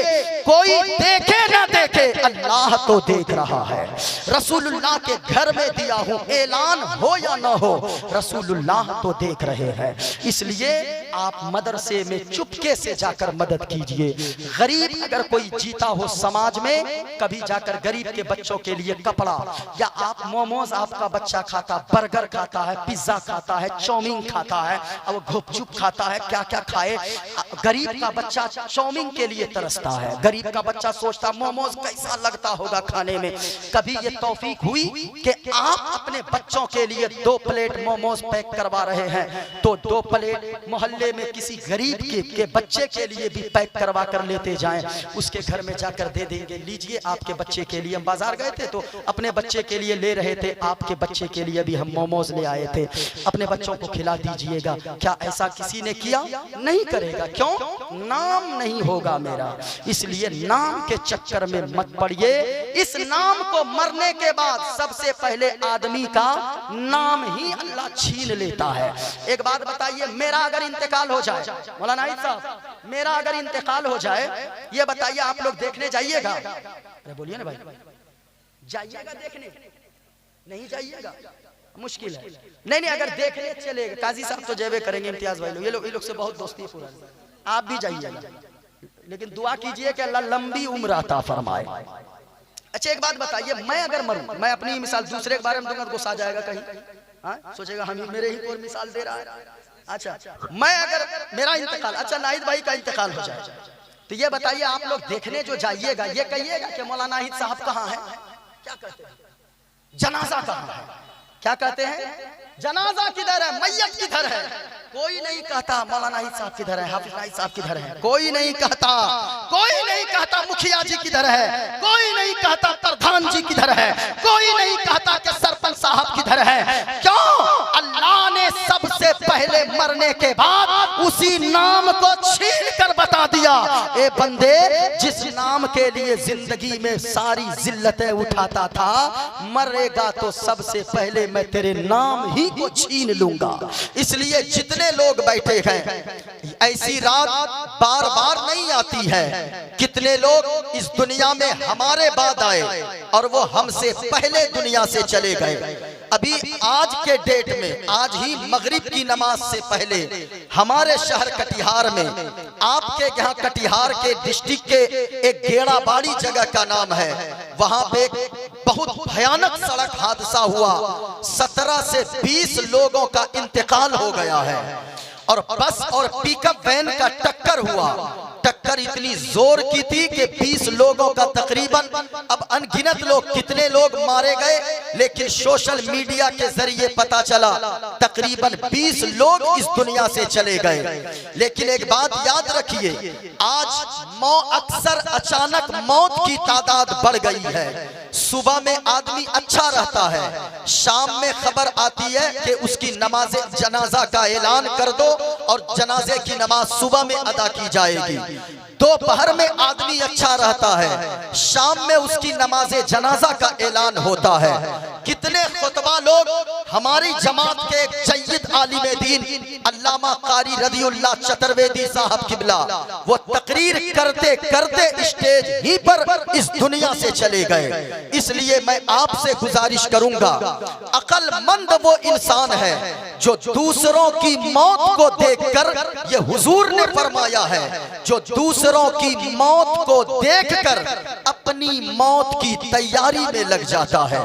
कोई देखे ना देखे, अल्लाह तो देख रहा है। रसूलुल्लाह के घर में दिया हूं, ऐलान हो या ना हो, रसूलुल्लाह तो देख रहे हैं। इसलिए आप मदरसे में चुपके से जाकर मदद कीजिए। गरीब अगर कोई जीता हो समाज में, कभी जाकर गरीब के बच्चों के लिए कपड़ा, या आप मोमोज आपका बच्चा खाता, बर्गर खाता है, पिज्जा खाता है, चाउमीन खाता है, अब गुपचुप खाता है, क्या क्या खाए। गरीब का बच्चा चाउमीन के लिए तरसता है, गरीब का बच्चा सोचता मोमोज कैसा लगता होगा खाने में। कभी ये तौफीक हुई कि आप अपने बच्चों के लिए 2 प्लेट मोमोज पैक करवा रहे हैं, तो 2 प्लेट मोहल्ले में किसी गरीब के बच्चे के लिए भी पैक करवा कर लेते जाएं, उसके घर में जाकर दे देंगे, लीजिए आपके बच्चे के लिए। हम बाजार गए थे तो अपने बच्चे के लिए ले रहे थे, आपके बच्चे के लिए भी हम मोमोज ले आए थे, अपने बच्चों को खिला दीजिएगा। क्या ऐसा किसी ने किया? नहीं करेगा। क्यों? नाम नहीं होगा मेरा। इसलिए नाम के चक्कर में मत पड़िए। इस नाम को मरने के बाद सबसे पहले आदमी का नाम ही अल्लाह छीन लेता है। एक बात बताइए, मेरा अगर इंतकाल हो जाए, मौलाना साहब, मेरा अगर इंतकाल हो जाए, ये बताइए आप लोग देखने जाइएगा? अरे बोलिए ना भाई, जाइएगा देखने? नहीं जाइएगा, मुश्किल है। नहीं, अगर देखने चलेगा, काजी साहब तो जेबे करेंगे, इम्तियाज भाई लोग, ये लोग से बहुत दोस्ती है पूरा, आप भी जाइएगा, लेकिन दुआ कीजिए कि अल्लाह लंबी उम्र अता फरमाए। अच्छा एक बात बताइए, मैं अगर मरूं, मैं अपनी मिसाल दूसरे के बारे में दूंगा तो गुस्सा जाएगा कहीं, हाँ सोचेगा हम मेरे ही को मिसाल दे रहा है। अच्छा मैं अगर मेरा इंतकाल, अच्छा नाहिद भाई का इंतकाल हो जाए, तो ये बताइए आप लोग देखने जो जाइएगा, ये कहिएगा कि मौलाना नाहिद साहब कहाँ हैं? क्या कहते हैं? जनाजा कहाँ है? क्या कहते हैं? जनाजा किधर है, मैयत किधर है? कोई नहीं कहता मौलाना नाहिद साहब किधर है, हाफिज नाहिद साहब किधर है, कोई नहीं कहता। कोई नहीं कहता मुखिया जी किधर है, कोई नहीं कहता प्रधान जी किधर है, कोई नहीं कहता कि सरपंच साहब किधर है। क्यों? अल्लाह ने सबसे पहले मरने के बाद उसी नाम को छीन कर बता दिया, ए बंदे जिस नाम के लिए जिंदगी में सारी जिल्लतें उठाता था, मरेगा तो सबसे पहले मैं तेरे नाम ही को छीन लूंगा। इसलिए जितने लोग बैठे हैं, ऐसी रात बार बार नहीं आती है। कितने लोग इस दुनिया में हमारे बाद आए और वो हमसे पहले दुनिया से चले गए। अभी आज के डेट में, आज ही मगरिब की नमाज से पहले हमारे शहर कटिहार में, आपके यहाँ कटिहार के डिस्ट्रिक्ट के एक गेड़ाबाड़ी जगह का नाम है, वहां पे बहुत भयानक सड़क हादसा हुआ। 17 से 20 लोगों का इंतकाल हो गया है और बस और पिकअप वैन का टक्कर हुआ। टक्कर इतनी जोर की थी कि 20 लोगों का तकरीबन, अब अनगिनत लोग कितने लोग मारे गए, लेकिन सोशल मीडिया के जरिए पता चला तकरीबन 20 लोग इस दुनिया से चले गए। लेकिन एक बात याद रखिए, आज अक्सर अचानक मौत की तादाद बढ़ गई है। सुबह में आदमी अच्छा रहता है, शाम में खबर आती है कि उसकी नमाज जनाजा का ऐलान कर दो और जनाजे की नमाज सुबह में अदा की जाएगी। दोपहर में आदमी अच्छा रहता है, शाम में उसकी नमाजे जनाजा का ऐलान होता है। कितने खुतबा लोग हमारी जमात के एक जय्यद आलिम दीन अल्लामा कारी रदियुल्लाह चतुर्वेदी साहब किबला, वो तकरीर करते करते स्टेज ही पर इस दुनिया से चले गए। इसलिए मैं आपसे गुजारिश करूंगा, अक्लमंद वो इंसान है जो दूसरों की मौत को देखकर, ये हुजूर ने फरमाया है, जो दूसरों की मौत को देखकर अपनी मौत की तैयारी में लग जाता है,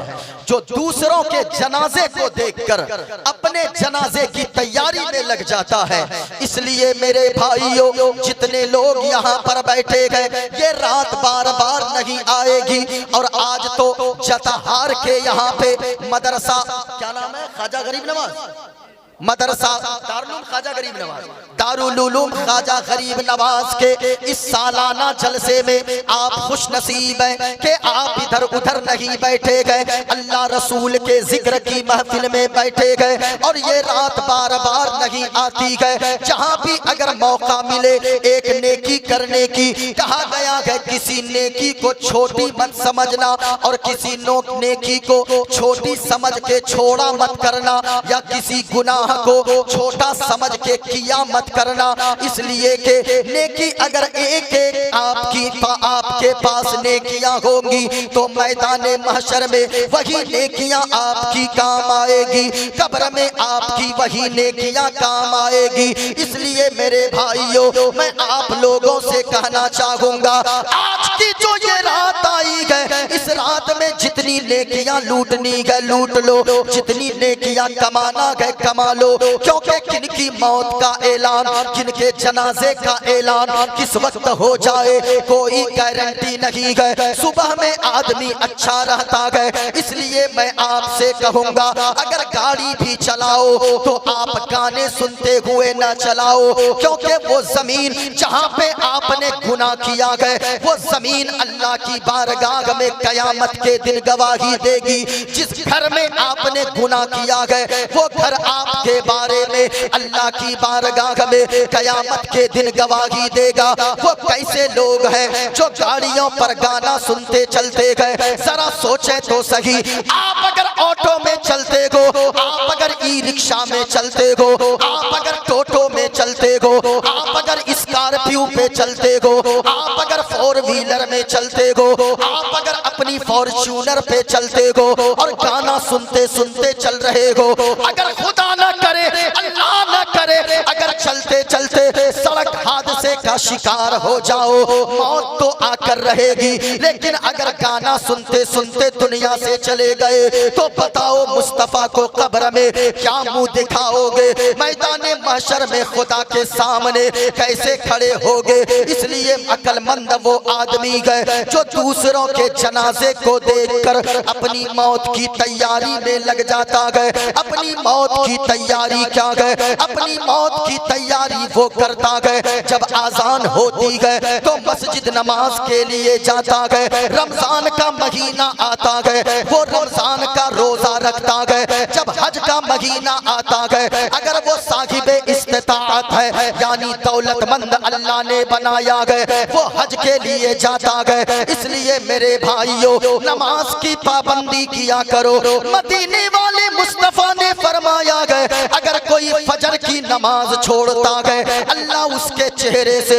जो दूसरों के जनाजे को देखकर अपने जनाजे की तैयारी में लग जाता है। इसलिए मेरे भाइयों, जितने लोग यहाँ पर बैठे गए, ये रात बार बार नहीं आएगी। और आज तो जताहार के यहाँ पे मदरसा, क्या नाम है, ख्वाजा गरीब नवाज मदरसा, दारुल ख्वाजा गरीब नवाज, दारुल उलूम ख्वाजा गरीब नवाज के इस सालाना जलसे में आप खुश नसीब हैं कि आप इधर उधर नहीं बैठे गए, अल्लाह रसूल के जिक्र की महफिल में बैठे गए। और ये रात बार बार नहीं आती है, जहाँ भी अगर मौका मिले एक नेकी करने की, कहा गया है किसी नेकी को छोटी मत समझना और किसी नेकी को छोटी समझ के छोड़ा मत करना, या किसी गुनाह को छोटा समझ के किया मत करना। इसलिए कि नेकी अगर एक एक आपके पास नेकियां होंगी तो मैदान महशर में वही नेकियां आपकी काम आएगी, कब्र में आपकी वही नेकियां काम आएगी। इसलिए मेरे भाइयों, मैं आप लोगों से कहना चाहूंगा, आज की जो ये रात आई है, इस रात में जितनी नेकियां लूटनी है लूट लो, जितनी नेकियां कमाना है कमा लो, क्योंकि किनकी मौत का ऐलान, किनके जनाजे का ऐलान किस वक्त हो जाए कोई गारंटी नहीं है। सुबह में आदमी अच्छा रहता है। इसलिए मैं आपसे कहूंगा, अगर गाड़ी भी चलाओ तो आप गाने सुनते हुए ना चलाओ, क्योंकि वो जमीन जहां पे आपने गुनाह किया है, वो जमीन अल्लाह की बारगाह में कयामत के दिन गवाही देगी। जिस घर में आपने गुनाह किया है, वो घर आपके बारे में अल्लाह की बारगाह में कयामत के दिन गवाही देगा। वो कैसे लोग हैं जो गाड़ियों पर गाना सुनते चलते गए, जरा सोचे तो सही। आप अगर ऑटो में चलते हो, आप अगर ई रिक्शा में चलते हो, आप अगर टोटो में चलते हो, आप अगर स्कॉर्पियो पे चलते हो, आप अगर 4 व्हीलर में चलते हो, आप अगर अपनी फॉर्च्यूनर पे चलते हो और गाना सुनते सुनते चल रहे हो, अगर खुदा न करे, अल्लाह न करे, अगर चलते चलते सड़क हादसे का शिकार हो जाओ, मौत तो आकर रहेगी। लेकिन अगर गाना सुनते सुनते दुनिया से चले गए तो बताओ मुस्तफा को कब्र में क्या मुंह दिखाओगे? मैदाने महशर में खुदा के सामने कैसे खड़े होगे? इसलिए अक्लमंद वो आदमी है जो दूसरों के जनाजे को देखकर अपनी मौत की तैयारी में लग जाता है। अपनी मौत की तैयारी क्या है? अपनी मौत की तैयारी वो करता है जब आजान होती है तो मस्जिद नमाज के लिए जाता है। रमजान का महीना आता है वो रमजान का रोजा रखता है। जब हज का महीना आता है अगर वो साहिब इस्तिताअत है यानी दौलतमंद अल्लाह ने बनाया है वो हज के लिए जाता है। इसलिए मेरे भाइयों नमाज की पाबंदी किया करो। मदीने वाले मुस्तफा ने फरमाया है अगर कोई फजर की नमाज छोड़ता है अल्लाह उसके चेहरे से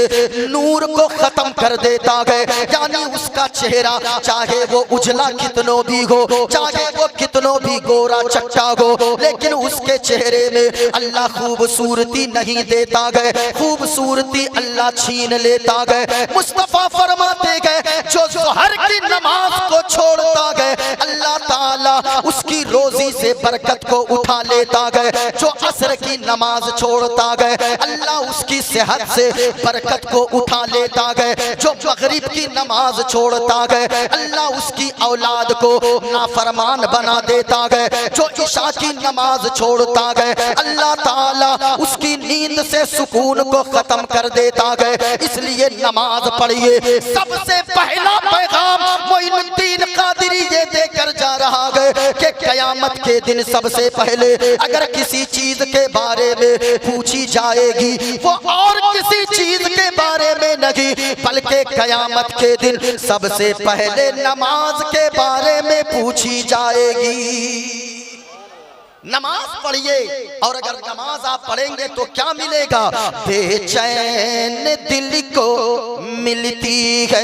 नूर को खत्म कर देता है। यानी उसका चेहरा चाहे वो उजला कितनों भी हो, चाहे वो कितनों भी गोरा चट्टा हो, लेकिन उसके चेहरे में अल्लाह खूबसूरती नहीं देता है, खूबसूरती अल्लाह छीन लेता है। मुस्तफा फरमाते हैं जो ज़ोहर की नमाज को छोड़ता है अल्लाह ताला उसकी रोजी से बरकत को उठा लेता है। जो असर की नमाज छोड़ता है अल्लाह उसकी सेहत से बरकत को उठा लेता है। जो मगरिब की नमाज छोड़ता है अल्लाह उसकी औलाद को नाफरमान बना देता है। जो इशा की नमाज छोड़ता है अल्लाह ताला उसकी नींद से सुकून को खत्म कर देता है। इसलिए नमाज पढ़िए। सबसे पहला पैगाम मोइनुद्दीन कादरी ये देकर जा रहा है कि कयामत के दिन सबसे पहले अगर किसी चीज के बारे में पूछी जाएगी वो और किसी चीज के बारे में नहीं बल्कि कयामत के दिन सबसे पहले नमाज के बारे में पूछी जाएगी। नमाज पढ़िए और अगर नमाज आप पढ़ेंगे तो क्या मिलेगा? बेचैन दिल को मिलती है,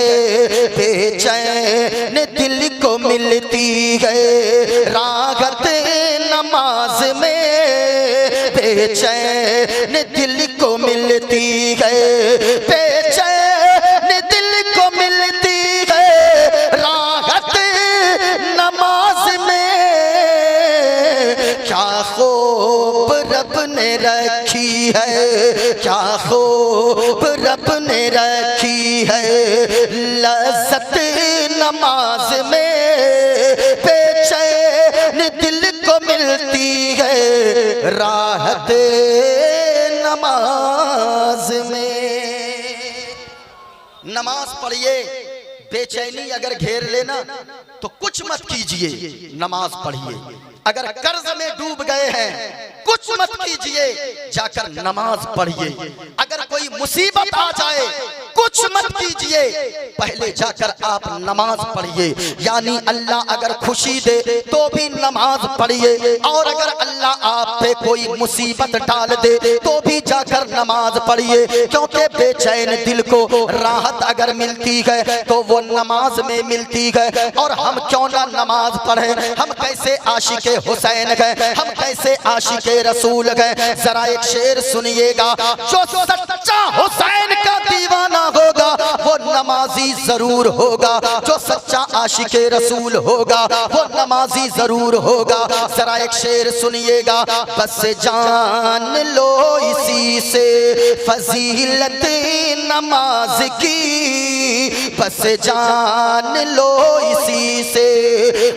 बेचैन दिल को मिलती है राहत नमाज में, बेचैन दिल को मिलती है, बेचैन दिल को मिलती है राहत नमाज में। क्या खूब रब ने रखी है, क्या खूब रब ने रखी है लज़्ज़त नमाज में, बेचैन दिल को मिलती है राहत नमाज में। नमाज पढ़िए। बेचैनी अगर घेर लेना तो कुछ मत कीजिए, नमाज पढ़िए। अगर कर्ज में डूब गए हैं कुछ मत कीजिए, जाकर नमाज पढ़िए। अगर कोई मुसीबत आ जाए कुछ मत कीजिए, पहले जाकर आप नमाज पढ़िए। यानी अल्लाह अगर खुशी दे तो भी नमाज पढ़िए और अगर अल्लाह आप पे कोई मुसीबत डाल दे तो भी जाकर नमाज पढ़िए। क्योंकि बेचैन दिल को राहत अगर मिलती है तो वो नमाज में मिलती है। और हम क्यों ना नमाज पढ़ें? हम कैसे आशिके हुसैन गए, हम कैसे आशिके रसूल गए? जरा एक शेर सुनिएगा। जो सच्चा हुसैन का दीवाना होगा वो नमाजी जरूर होगा, जो सच्चा आशिके रसूल होगा वो नमाजी जरूर होगा। जरा एक शेर सुनिएगा। बस जान लो इसी से फजीलत नमाज की, बस जान लो इसी से,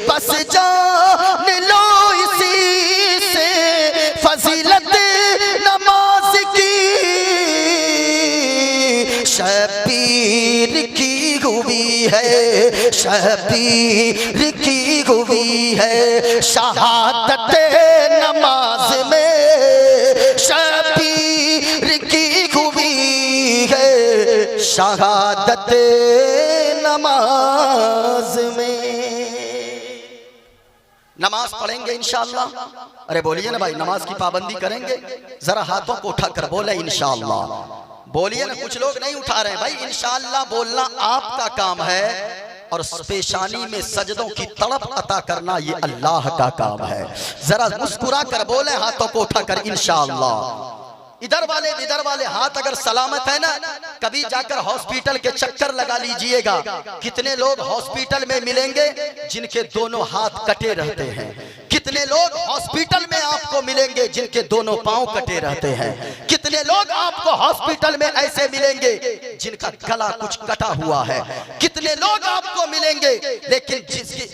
बस जान लो इसी से फजीलत नमाज की। शबीर की हुई है, शबीर की हुई है शहादत नमाज में, शबीर की हुई है शहादत नमाज में। नमाज पढ़ेंगे इंशाअल्लाह। अरे बोलिए ना भाई, नमाज की पाबंदी करेंगे? जरा हाथों को उठाकर बोले इंशाअल्लाह। बोलिए ना, कुछ लोग नहीं उठा रहे भाई। इंशाअल्लाह बोलना आपका काम है और पेशानी में सजदों की तड़प अता करना ये अल्लाह का काम है। जरा मुस्कुरा कर बोले हाथों को उठाकर इंशाअल्लाह। इधर वाले हाथ अगर सलामत है ना, कभी जाकर हॉस्पिटल के चक्कर लगा लीजिएगा। कितने लोग हॉस्पिटल में मिलेंगे जिनके दोनों हाथ कटे रहते हैं, कितने लोग हॉस्पिटल में आपको मिलेंगे जिनके दोनों पांव कटे रहते हैं, कितने लोग आपको हॉस्पिटल में ऐसे मिलेंगे जिनका गला कुछ कटा हुआ है, कितने लोग आपको मिलेंगे लेकिन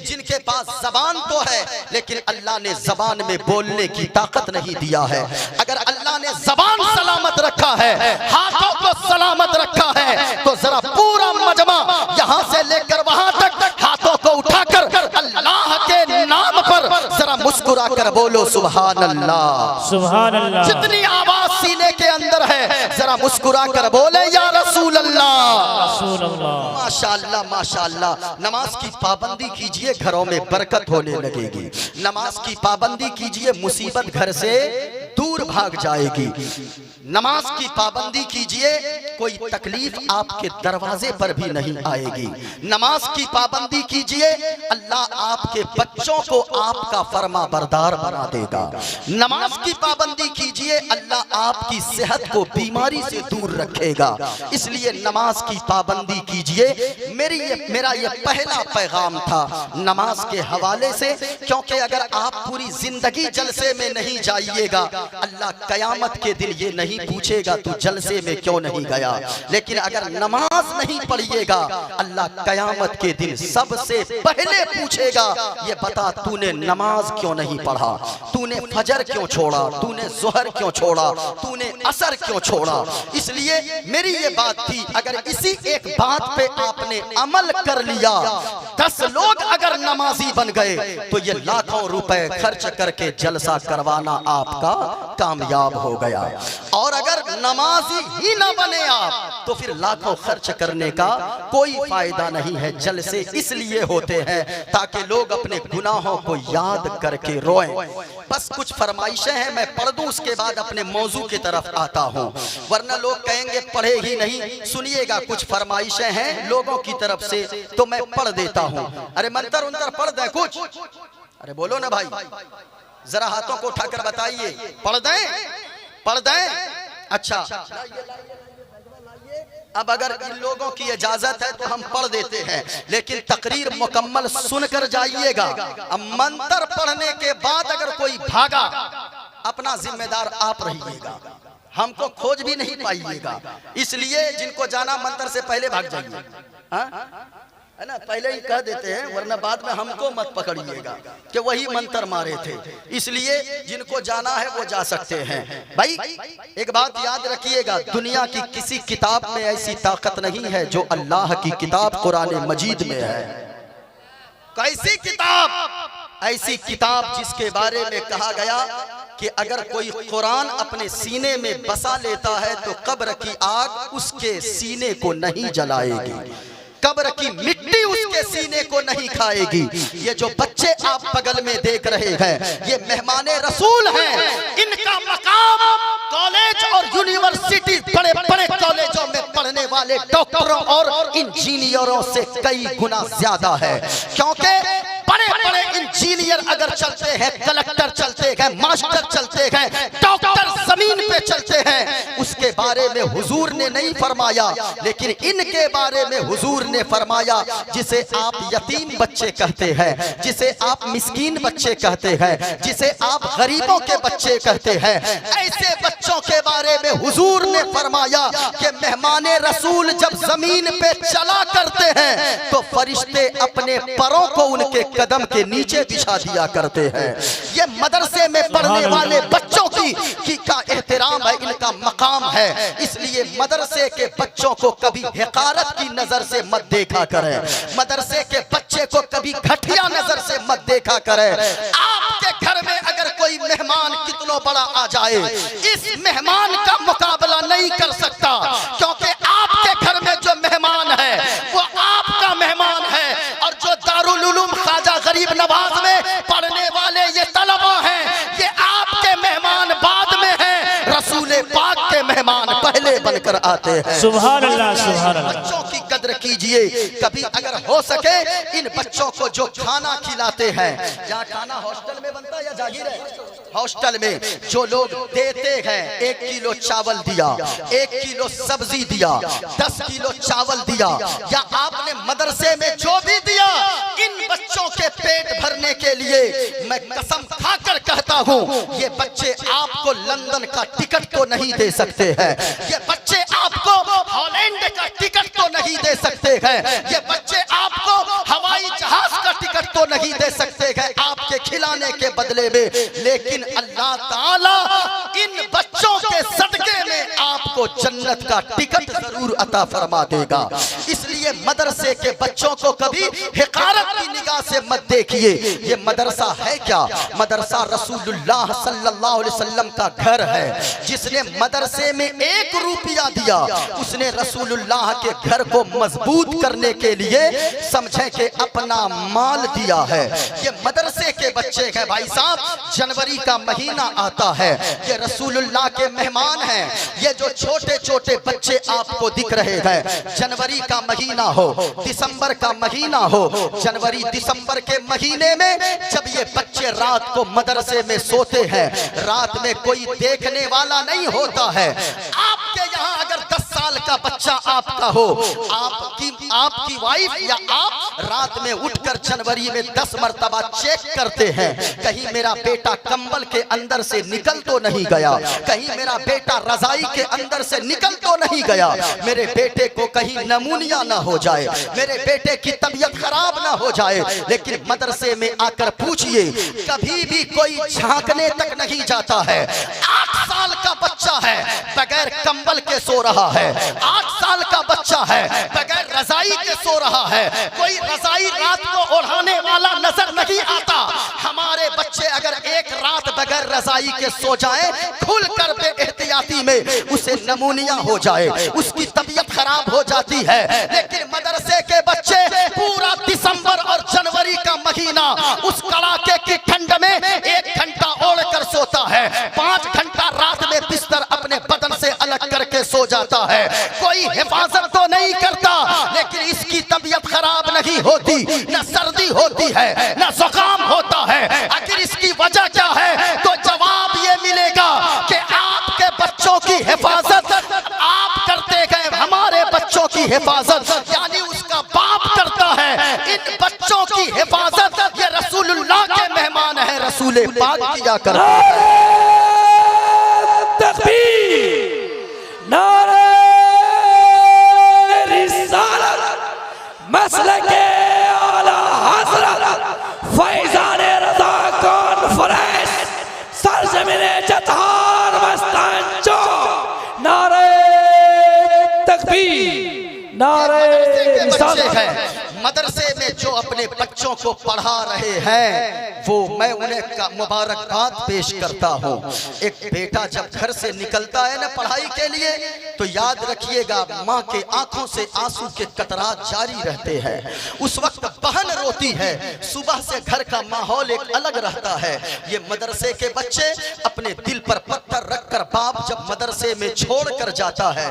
जिनके पास जबान तो है लेकिन अल्लाह ने जबान में बोलने की ताकत नहीं दिया है। अगर अल्लाह ने जबान सलामत रखा है, हाथों को सलामत रखा है। तो जरा पूरा मजमा यहाँ से लेकर वहां तक हाथों को उठाकर अल्लाह के नाम पर जरा मुस्कुरा कर बोलो सुभान अल्लाह, सुभान अल्लाह। जितनी आवाज सीने के अंदर है जरा मुस्कुरा कर बोले या रसूल अल्लाह, माशाअल्लाह माशाअल्लाह। नमाज की पाबंदी कीजिए, घरों में बरकत होने लगेगी। नमाज की पाबंदी कीजिए, मुसीबत घर से दूर भाग जाएगी। नमाज की पाबंदी कीजिए, कोई तकलीफ आपके दरवाजे पर भी नहीं आएगी। नमाज की पाबंदी कीजिए, अल्लाह आपके बच्चों को आपका फरमा बरदार बना देगा। नमाज की पाबंदी कीजिए, अल्लाह आपकी सेहत को बीमारी से दूर रखेगा। इसलिए नमाज की पाबंदी कीजिए। मेरा ये पहला पैगाम था नमाज के हवाले से, क्योंकि अगर आप पूरी जिंदगी जलसे में नहीं जाइएगा, अल्लाह कयामत के दिन ये नहीं पूछेगा तू जलसे में क्यों नहीं गया। लेकिन अगर नमाज नहीं पढ़िएगा, अल्लाह कयामत के दिन सबसे पहले पूछेगा ये बता तूने नमाज क्यों नहीं पढ़ा, तूने फजर क्यों छोड़ा, तूने जोहर क्यों छोड़ा, तूने असर क्यों छोड़ा। इसलिए मेरी ये बात थी, अगर इसी एक बात पे आपने अमल कर लिया, 10 लोग अगर नमाजी बन गए तो ये लाखों रुपए खर्च करके जलसा करवाना आपका कामयाब हो गया। और अगर नमाजी ही ना बने आप तो फिर लाखों खर्च करने का कोई फायदा नहीं है। जलसे इसलिए होते हैं ताकि लोग अपने गुनाहों को याद करके रोएं। बस कुछ फरमाइशें हैं, मैं पढ़ दूं, उसके बाद अपने मौजू की तरफ आता हूं, वरना लोग कहेंगे पढ़े ही नहीं। सुनिएगा, कुछ फरमाइशें हैं लोगों की तरफ से तो मैं पढ़ देता हूं। अरे मंतर उन्तर पढ़ दे कुछ, अरे बोलो ना भाई, जरा हाथों को उठाकर बताइए, पढ़ दें पढ़ दें। अच्छा, अब अगर इन लोगों की इजाजत है तो हम पढ़ देते हैं, लेकिन तकरीर मुकम्मल सुनकर जाइएगा। अब मंत्र पढ़ने के बाद अगर कोई भागा, अपना जिम्मेदार आप रहिएगा, हमको खोज भी नहीं पाइएगा। इसलिए जिनको जाना मंत्र से पहले भाग जाइए, है ना, पहले ही कह देते हैं, वरना बाद में हमको मत पकड़िएगा कि वही मंत्र मारे थे। इसलिए जिनको जाना है वो जा सकते हैं। भाई एक बात याद रखिएगा, दुनिया की किसी किताब में ऐसी ताकत नहीं है जो अल्लाह की किताब कुरान मजीद में है। कैसी किताब? ऐसी किताब जिसके बारे में कहा गया कि अगर कोई कुरान अपने सीने में बसा लेता है तो कब्र की आग उसके सीने को नहीं जलाएगी, कब्र की मिट्टी उसके सीने को नहीं खाएगी। ये जो बच्चे आप बगल में देख रहे हैं, ये मेहमाने रसूल हैं। इनका मकाम कॉलेज और यूनिवर्सिटी, बड़े बड़े कॉलेजों में पढ़ने वाले डॉक्टरों और इंजीनियरों से कई गुना ज्यादा है। क्योंकि बड़े बड़े इंजीनियर अगर चलते हैं, कलेक्टर चलते हैं, मास्टर चलते हैं, डॉक्टर जमीन पे चलते हैं, उसके बारे में हुजूर ने नहीं फरमाया, लेकिन इनके बारे में हुजूर ने फरमाया जिसे आप यतीम बच्चे कहते हैं, जिसे आप मिस्कीन बच्चे कहते हैं, जिसे आप गरीबों के बच्चे कहते हैं, ऐसे बच्चों के बारे में हुजूर ने फरमाया कि मेहमाने रसूल जब जमीन पे चला करते हैं तो फरिश्ते अपने परों को उनके कदम के नीचे बिछा दिया करते हैं। ये मदरसे में पढ़ने वाले बच्चों की का एहतराम है, इनका मकाम है। इसलिए मदरसे के बच्चों को कभी हिकारत की नजर से मत देखा करें, मदरसे के बच्चे को कभी घटिया नजर से मत देखा करें। आपके घर में अगर कोई मेहमान कितना बड़ा आ जाए, इस मेहमान का मुकाबला नहीं कर सकता, क्योंकि आपके घर में जो मेहमान है वो आपका मेहमान है। और जो दारुल उलूम ख्वाजा गरीब नवाज में पढ़ने वाले ये तलबा हैं, ये आपके मेहमान बाद में हैं, रसूल पाक के मेहमान पहले बनकर आते हैं। सुभान अल्लाह, सुभान अल्लाह। बच्चों की कद्र कीजिए। कभी अगर हो सके इन बच्चों को जो खाना खिलाते हैं, जहाँ खाना हॉस्टल में बनता है या जाहिर है, हॉस्टल में जो लोग देते हैं, 1 किलो चावल दिया, 1 किलो सब्जी दिया, 10 किलो चावल दिया, या आपने मदरसे में जो भी दिया, इन बच्चों के पेट भरने के लिए मैं कसम खाकर कहता हूँ, ये बच्चे आपको लंदन का टिकट तो नहीं दे सकते हैं, ये बच्चे आपको हॉलैंड का टिकट तो नहीं दे सकते हैं, ये बच्चे आपको हवाई जहाज का टिकट तो नहीं दे सकते हैं आपके खिलाने के बदले में। लेकिन अल्लाह ताला इन बच्चों के सदके में आपको जन्नत का टिकट जरूर अता फरमा देगा। इसलिए मदरसे के बच्चों को कभी हिकारत की निगाह से मत देखिए। ये मदरसा है क्या? मदरसा रसूलुल्लाह सल्लल्लाहु अलैहि वसल्लम का घर है। जिसने मदरसे में 1 रुपया दिया, उसने रसूलुल्लाह के घर को मजबूत करने के लिए समझे कि अपना माल दिया है। ये मदरसे के बच्चे हैं भाई साहब। जनवरी का महीना आता है, ये रसूलुल्लाह के मेहमान हैं। ये जो छोटे छोटे बच्चे आपको दिख रहे हैं, जनवरी का महीना हो, दिसंबर का महीना हो, जनवरी दिसंबर के महीने में जब ये बच्चे रात को मदरसे में सोते हैं, रात में कोई देखने वाला नहीं होता है। आपके यहाँ अगर 10 साल का बच्चा आपका हो, आपकी वाइफ या आप रात में उठकर जनवरी में 10 मरतबा चेक करते हैं, कहीं मेरा बेटा कंबल के अंदर से निकल तो नहीं गया, कहीं मेरा बेटा रजाई के अंदर से निकल तो नहीं गया, मेरे बेटे को कहीं नमूनिया ना हो जाए, मेरे बेटे की तबीयत खराब ना हो जाए। लेकिन मदरसे में आकर पूछिए, कभी भी कोई झांकने तक नहीं जाता है। 8 साल का बच्चा है, बगैर कंबल के सो रहा है। 8 साल का बच्चा है, बगैर रजाई के सो रहा है। कोई रजाई रात को ओढ़ाने वाला नजर नहीं आता। हमारे बच्चे अगर एक रात बगैर रजाई के सो जाए, खुल कर बेएहतियाती में उसे नमूनिया हो जाए, उसकी तबीयत खराब हो जाती है। लेकिन मदरसे के बच्चे पूरा दिसंबर और जनवरी का महीना उस कड़ाके की ठंड में 1 घंटा ओढ़ कर सोता है, 5 घंटा रात में बिस्तर अपने बदन से अलग करके सो जाता है। कोई हिफाजत तो नहीं करता, लेकिन इसकी तबीयत खराब नहीं होती, न सर्दी होती है, न जुकाम होता है। आखिर इसकी वजह क्या है? तो जवाब ये मिलेगा कि आपके बच्चों की हिफाजत आप करते गए। हमारे बच्चों की हिफाजत यानी उसका बाप करता है। इन बच्चों की हिफाजत ये रसूलुल्लाह के मेहमान है, रसूल पाक किया करते हैं। नारे रिसालत, मसलके आला हज़रत, फैज़ाने रज़ा कॉन्फ्रेंस, सरज़मीने चतहार मस्तांचो। नारे तकबीर, नारे रिसालत। मदरसे में जो अपने बच्चों को पढ़ा रहे हैं, वो मैं उन्हें मुबारकबाद पेश करता हूँ। एक बेटा जब घर से निकलता है ना पढ़ाई के लिए, तो याद रखिएगा माँ के आंखों से आंसू के कतरात जारी रहते हैं। उस वक्त बहन रोती है, सुबह से घर का माहौल एक अलग रहता है। ये मदरसे के बच्चे अपने दिल पर पत्थर रखकर बाप जब मदरसे में छोड़ कर जाता है।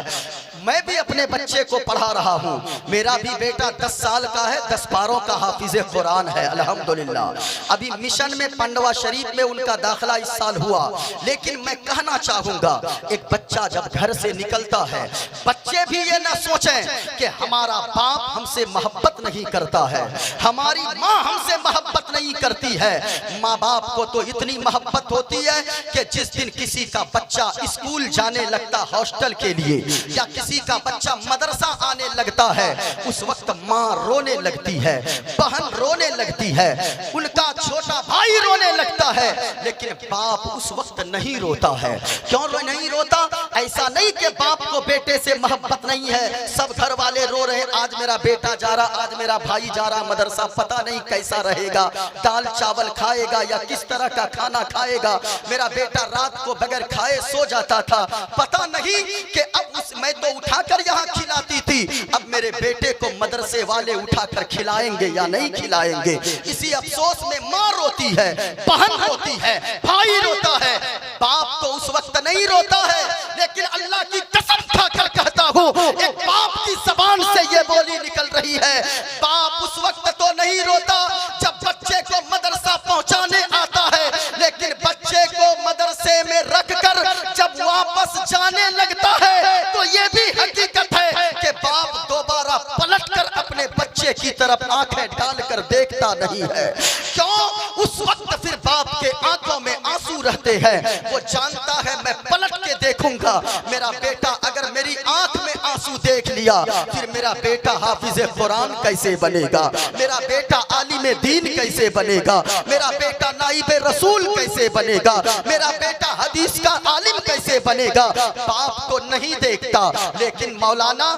मैं भी अपने बच्चे को पढ़ा रहा हूँ। मेरा भी बेटा 10 साल का है, 10 पारों का हाफिज कुरान है अल्हम्दुलिल्लाह। अभी मिशन में पंडवा शरीफ में उनका दाखिला इस साल हुआ। लेकिन मैं कहना चाहूंगा, एक बच्चा जब घर से निकलता है, बच्चे भी ये ना सोचें कि हमारा बाप हमसे मोहब्बत नहीं करता है, हमारी माँ हमसे मोहब्बत नहीं करती है। माँ बाप को तो इतनी मोहब्बत होती है कि जिस दिन किसी का बच्चा स्कूल जाने लगता हॉस्टल के लिए, या किसी का बच्चा मदरसा आने लगता है, उस वक्त माँ रोने लगती है, बहन रोने लगती है, उनका छोटा भाई रोने लगता है। लेकिन बाप उस वक्त नहीं रोता है। क्यों नहीं रोता? ऐसा नहीं कि बाप को बेटे से मोहब्बत नहीं है, सब घर वाले रो रहे, आज मेरा बेटा जा रहा, आज मेरा भाई जा रहा मदरसा, पता नहीं कैसा रहेगा, दाल चावल खाएगा या किस तरह का खाना खाएगा। मेरा बेटा रात को बगैर खाए सो जाता था, पता नहीं कि अब मैं तो उठाकर यहाँ खिलाती थी, अब मेरे बेटे को मदरसे वाले उठाकर खिलाएंगे या नहीं खिलाएंगे। इसी अफसोस में माँ रोती है, बहन रोती है, भाई रोता है, बाप तो उस वक्त नहीं रोता है। लेकिन अल्लाह की कसम खाकर कहता हूँ, एक बाप की जबान से ये बोली निकल रही है, बाप उस वक्त तो नहीं रोता जब बच्चे को मदरसा पहुँचाने आता है, लेकिन बच्चे को मदरसे में रखकर जब वापस जाने लगता है, तो ये भी हकीकत है कि बाप दोबारा पलटकर अपने बच्चे की तरफ आंखें डालकर देखता नहीं है। क्यों? उस वक्त फिर बाप के आंखों में आंसू रहते हैं। वो जानता है मैं पलट के देखूंगा, मेरा बेटा अगर मेरी आंख में आंसू देख किया, फिर मेरा बेटा हाफिज कुरान कैसे बनेगा, मेरा बेटा आलिम दीन कैसे बनेगा, मेरा बेटा नाइब रसूल कैसे बनेगा, मेरा बेटा हदीस का आलिम कैसे बनेगा। बाप तो नहीं देखता, लेकिन मौलाना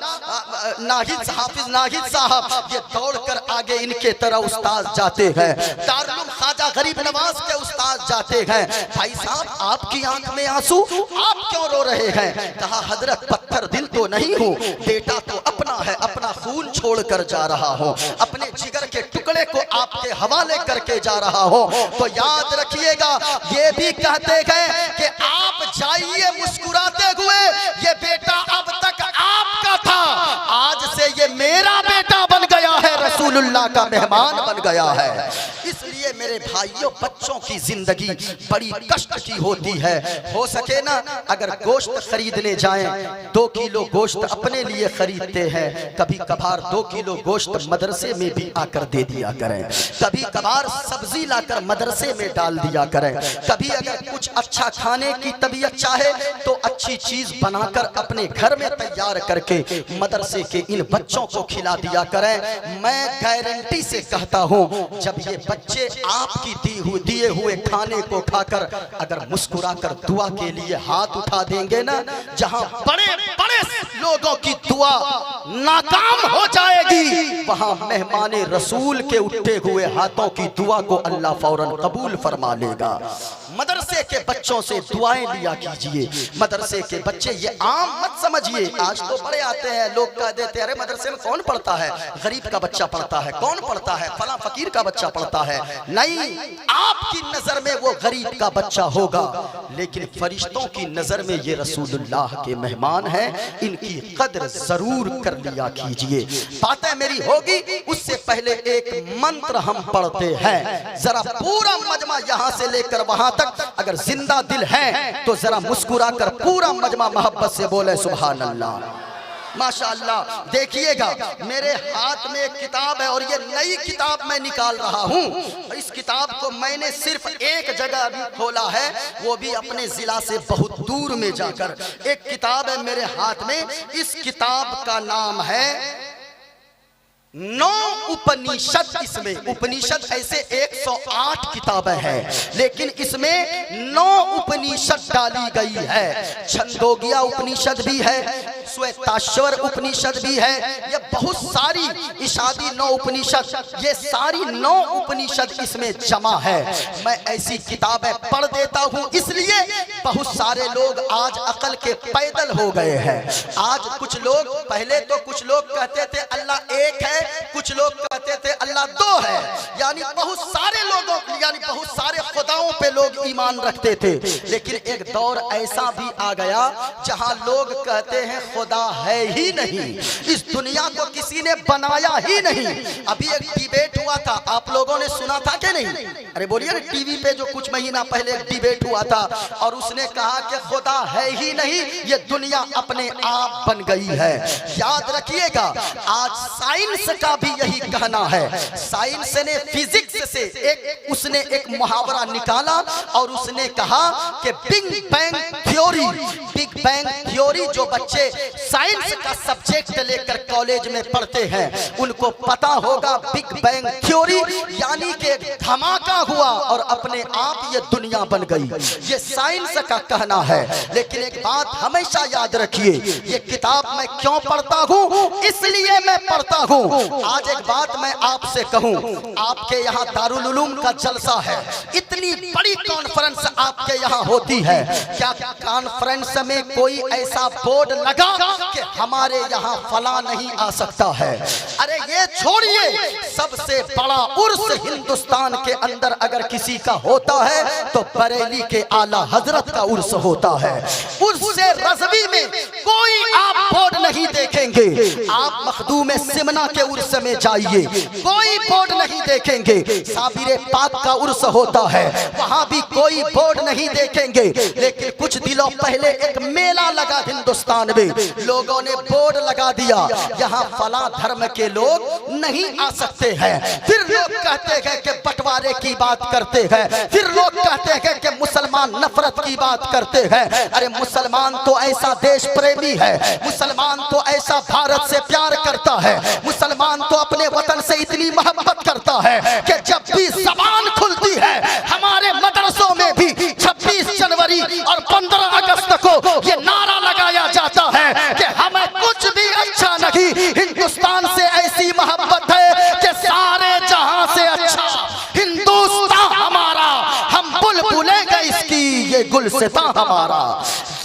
नाहिद हाफिज नाहिद साहब ये दौड़कर आगे इनके तरह उस्ताद जाते हैं, दारुल ख्वाजा गरीब नवाज के उस्ताद जाते हैं। भाई साहब आपकी आंख में आंसू, आप क्यों रो रहे हैं? कहा हजरत पत्थर दिल तो नहीं हूँ, बेटा तो अपना है, अपना खून छोड़कर जा रहा हूँ, अपने जिगर के टुकड़े को आपके हवाले करके जा रहा हूँ। तो याद रखिएगा, ये भी कहते गए कि आप जाइए मुस्कुराते हुए, ये बेटा अब तक आपका था, आज से ये मेरा बेटा बन गया है, रसूलुल्लाह का मेहमान बन गया है। इसलिए मेरे भाइयों, बच्चों की जिंदगी बड़ी कष्ट की होती है। हो सके ना, अगर गोश्त खरीदने जाएं, 2 किलो गोश्त अपने लिए खरीदते हैं, कभी कभार 2 किलो गोश्त मदरसे में भी आकर दे दिया करें, कभी कभार सब्जी लाकर मदरसे में डाल दिया करें, कभी अगर कुछ अच्छा खाने की तबीयत चाहे तो अच्छी चीज बनाकर अपने घर में तैयार करके मदरसे के इन बच्चों को खिला दिया करें। मैं गारंटी से कहता हूं, जब ये बच्चे आपकी दिए हुए खाने को खाकर अगर मुस्कुराकर दुआ के लिए हाथ उठा देंगे ना, जहां बड़े बड़े लोगों की दुआ नाकाम हो जाएगी, वहां मेहमाने रसूल के उठे हुए हाथों की दुआ को अल्लाह फौरन कबूल फरमा लेगा। मदरसे के बच्चों से दुआएं लिया कीजिए। मदरसे के बच्चे ये आम मत समझिए, आज तो बड़े आते हैं, लोग कह देते हैं अरे मदरसे में कौन पढ़ता है, गरीब का बच्चा पढ़ता है, कौन पढ़ता है, फला फकीर का बच्चा पढ़ता है। नहीं, आपकी नजर में वो गरीब का बच्चा होगा, लेकिन फरिश्तों की नजर में ये रसूलुल्लाह के मेहमान हैं, इनकी कद्र जरूर कर लिया कीजिए। बातें मेरी होगी उससे पहले एक मंत्र हम पढ़ते हैं, जरा पूरा मजमा यहां से लेकर वहां तक अगर जिंदा दिल है तो जरा मुस्कुराकर पूरा मजमा मोहब्बत से बोले सुभान अल्लाह, माशाअल्लाह। देखिएगा, मेरे हाथ में एक किताब है और ये नई किताब मैं निकाल रहा हूँ। इस किताब को मैंने सिर्फ एक जगह अभी खोला है, वो भी अपने जिला से बहुत दूर में जाकर। एक किताब है मेरे हाथ में, इस किताब का नाम है 9 उपनिषद। इसमें उपनिषद ऐसे 108 किताबें हैं, लेकिन इसमें 9 उपनिषद डाली गई है। छंदोगिया उपनिषद भी है, श्वेताश्वर उपनिषद भी है, ये बहुत सारी इशादी 9 उपनिषद, ये सारी 9 उपनिषद इसमें जमा है। मैं ऐसी किताबें पढ़ देता हूँ, इसलिए बहुत सारे लोग आज अकल के पैदल हो गए हैं। आज कुछ लोग, पहले तो कुछ लोग कहते थे अल्लाह एक है, कुछ लोग कहते थे अल्लाह 2 है, यानी बहुत सारे लोगों, यानी बहुत सारे खुदाओं पे लोग ईमान रखते थे। लेकिन एक दौर ऐसा भी आ गया जहां लोग कहते हैं खुदा है ही नहीं, इस दुनिया को किसी ने बनाया ही नहीं। अभी एक डिबेट हुआ था, आप लोगों ने सुना था कि नहीं? अरे बोलिए, टीवी पे जो कुछ महीना पहले एक डिबेट हुआ था और उसने कहा कि खुदा है ही नहीं, ये दुनिया अपने आप बन गई है। याद रखिएगा, आज साइंस का भी यही कहना है। साइंस ने फिजिक्स से उसने एक मुहावरा निकाला और उसने कहा कि big bang theory, big bang theory जो बच्चे साइंस का सब्जेक्ट लेकर कॉलेज में पढ़ते हैं उनको पता होगा, बिग बैंग थ्योरी यानी कि धमाका हुआ और अपने आप ये दुनिया बन गई, ये साइंस का कहना है। लेकिन एक बात हमेशा याद रखिए, ये किताब मैं क्यों पढ़ता हूँ, इसलिए मैं पढ़ता हूँ। आज एक बात मैं आपसे कहूं, आपके यहाँ दारुल उलूम का जलसा है, इतनी बड़ी कॉन्फ्रेंस आपके यहाँ होती है, क्या कॉन्फ्रेंस में कोई ऐसा बोर्ड लगा कि हमारे यहाँ फला नहीं आ सकता है? अरे ये छोड़िए, सबसे बड़ा उर्स हिंदुस्तान के अंदर अगर किसी का होता है तो बरेली के आला हजरत का उर्स होता है। उर्स से रज़वी में कोई आप बोर्ड नहीं देखेंगे। आप मखदूम सिमना के उर्स में जाइए, कोई बोर्ड नहीं देखेंगे। साबिरे पाक का उर्स होता है, वहां भी कोई बोर्ड नहीं देखेंगे। लेकिन कुछ दिनों पहले एक मेला लगा हिंदुस्तान में, लोगों ने बोर्ड लगा दिया, यहाँ फला धर्म के लोग नहीं आ सकते हैं। फिर लोग कहते हैं कि बंटवारे की बात करते हैं, फिर लोग कहते हैं कि मुसलमान नफरत की बात करते हैं। अरे मुसलमान तो ऐसा देश प्रेमी है, मुसलमान तो ऐसा भारत से प्यार करता है, मुसलमान तो अपने वतन से इतनी मोहब्बत करता है कि जब भी जबान खुलती है हमारे मदरसों में भी 26 जनवरी और 15 अगस्त को ये नारा लगाया जाता है कि हमें कुछ भी अच्छा नहीं, हिंदुस्तान से ऐसी मोहब्बत है कि सारे जहां से अच्छा हिंदुस्तान हमारा, हम बुलबुलें इसकी ये गुलसिता हमारा।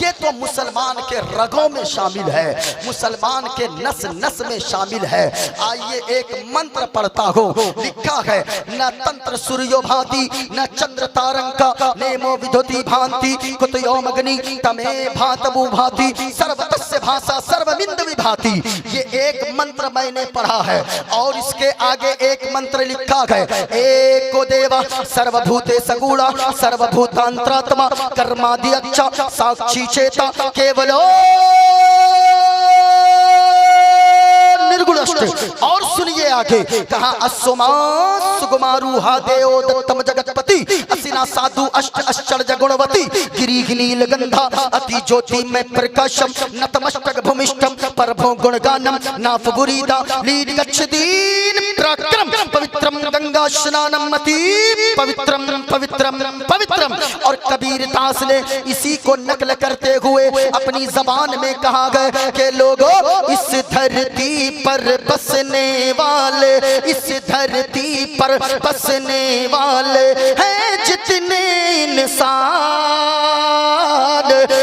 ये तो मुसलमान के रगों में शामिल है, मुसलमान के नस नस में शामिल है। आइए एक मंत्र पढ़ता हूँ। लिखा है न तंत्र सूर्यो भांति न चंद्र तारंका नेमो विद्युति भांति कुतयोमग्नि तमे भातबु भांति सर्वतस्य भाषा सर्वमिंद विभाति। ये एक मंत्र मैंने पढ़ा है और इसके आगे एक मंत्र लिखा है एको देवा सर्वभूते सगुणा सर्वभूतांतरात्मा कर्मादि अच्छा साक्षी चेता केवलो निर्गुणस्थ। और सुनिए आगे कहा अस्सुमा सुगुमारू हादेओ दत्तम जगतपति असिना साधु अष्ट आश्चर्य गुणवती गिरी नील गंधा अति ज्योति में प्रकाशम नतमस्तक भूमिष्ठम परभो गुणगानम नाफ बुरीदा लीड गच्छदीन प्रक्रम पवित्रम गंगा स्नानम मति पवित्रम पवित्रम पवित्रम। और कबीर दास ने इसी को नकल करते हुए अपनी जबान में कहा गया कि लोगों इस धरती पर बसने वाले, इस धरती पर बसने वाले हैं जितने इंसान,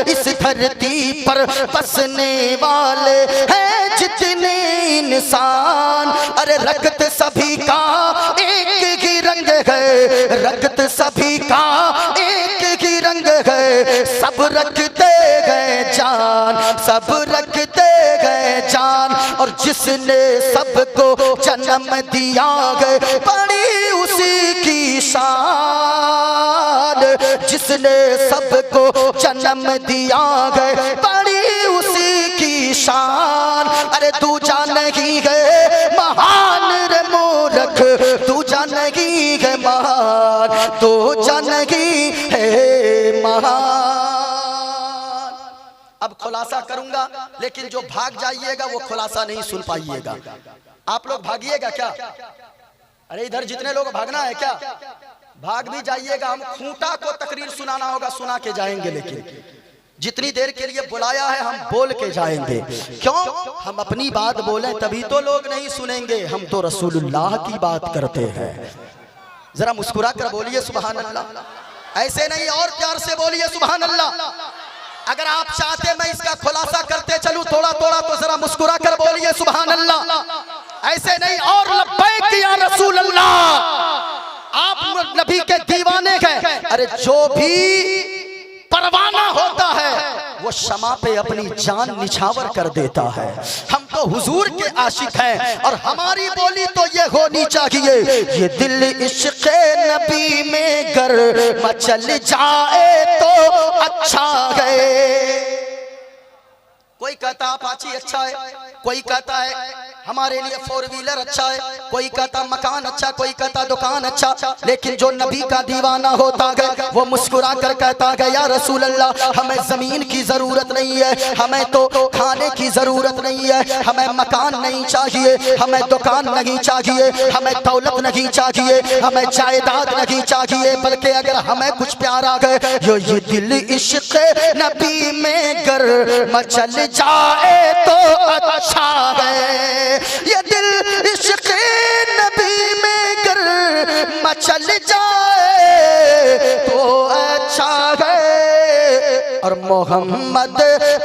इस धरती पर बसने वाले हैं जितने इंसान। अरे रक्त सभी का एक ही रंग है, रक्त सभी का एक ही रंग है, सब रखते गए जान, सब रखते गए जान। और जिसने सबको जन्म दिया गए बड़ी उसी की शान, जिसने सबको जन्म दिया गए बड़ी उसी की शान। अरे तू जानगी है महान रे मूर्ख, तू जानगी है महान, तू जानगी है महान। अब खुलासा करूंगा लेकिन जो भाग जाइएगा वो खुलासा नहीं सुन पाइएगा। आप लोग भागिएगा क्या? अरे इधर जितने लोग भागना है क्या? भाग भी जाइएगा। हम खूंटा को तकरीर सुनाना होगा, सुना के जाएंगे, लेकिन जितनी देर के लिए बुलाया है हम बोल के जाएंगे। क्यों? हम अपनी बात बोले तभी तो लोग नहीं सुनेंगे। हम तो रसूलुल्लाह की बात करते हैं। जरा मुस्कुरा कर बोलिए सुभान अल्लाह। ऐसे नहीं और प्यार से बोलिए सुभान अल्लाह। अगर आप चाहते मैं इसका खुलासा करते चलूं थोड़ा थोड़ा तो जरा मुस्कुरा कर बोलिए सुभान अल्लाह। ऐसे नहीं और लब्बैक या रसूल अल्लाह। आप नबी के दीवाने हैं। अरे जो भी परवाना होता है वो शमा पे अपनी जान निछावर कर देता है। हम तो हुजूर के आशिक हैं और हमारी बोली तो ये होनी चाहिए, ये दिल इश्क़ नबी में गर मचल जाए तो अच्छा है। कोई कहता अपाची अच्छा है, कोई कहता है हमारे लिए 4 व्हीलर अच्छा है, कोई कहता मकान अच्छा, कोई कहता दुकान अच्छा। लेकिन जो नबी का दीवाना होता है वो मुस्कुरा कर कहता है या रसूल अल्लाह हमें जमीन की जरूरत नहीं है, हमें तो खाने की जरूरत नहीं है, हमें मकान नहीं चाहिए, हमें दुकान नहीं चाहिए, हमें दौलत नहीं चाहिए, हमें जायदाद नहीं चाहिए, बल्कि अगर हमें कुछ प्यार आ गए जो ये दिल इश्क़ नबी में गर मचल जाए तो अच्छा है। ये दिल इश्क़ नबी में गर मचल जाए तो अच्छा है। और मोहम्मद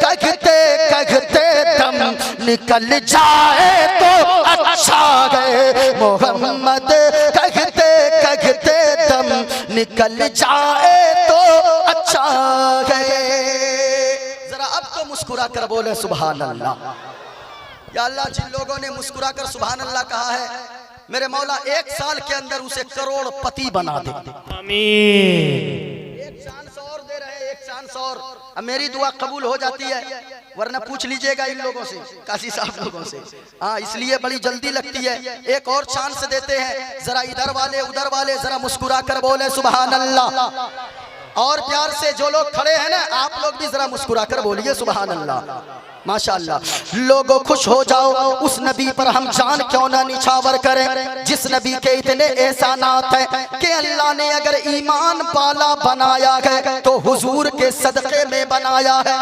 कहते कहते दम निकल जाए तो अच्छा है। मोहम्मद कहते कहते दम निकल जाए तो अच्छा है। जरा अब तो मुस्कुरा कर बोले सुभान अल्लाह। या अल्लाह जिन लोगों ने मुस्कुरा कर सुभान अल्लाह कहा है मेरे मौला 1 साल के अंदर उसे करोड़पति बना दे। आमीन। एक चांस और दे रहे, एक चांस और। अब मेरी दुआ कबूल हो जाती है वरना पूछ लीजिएगा इन लोगों से, काजी साहब लोगों से। हाँ, इसलिए बड़ी जल्दी लगती है। एक और चांस देते हैं, जरा इधर वाले उधर वाले जरा मुस्कुरा कर बोले सुभान अल्लाह। और प्यार से जो लोग खड़े हैं ना, आप लोग भी जरा मुस्कुरा कर बोलिए सुभान अल्लाह, माशाअल्लाह। लोगों खुश हो जाओ, उस नबी पर हम जान क्यों ना निछावर करें, जिस नबी के इतने एहसानात हैं कि अल्लाह ने अगर ईमान वाला बनाया है तो हुजूर के सदक़े में बनाया है।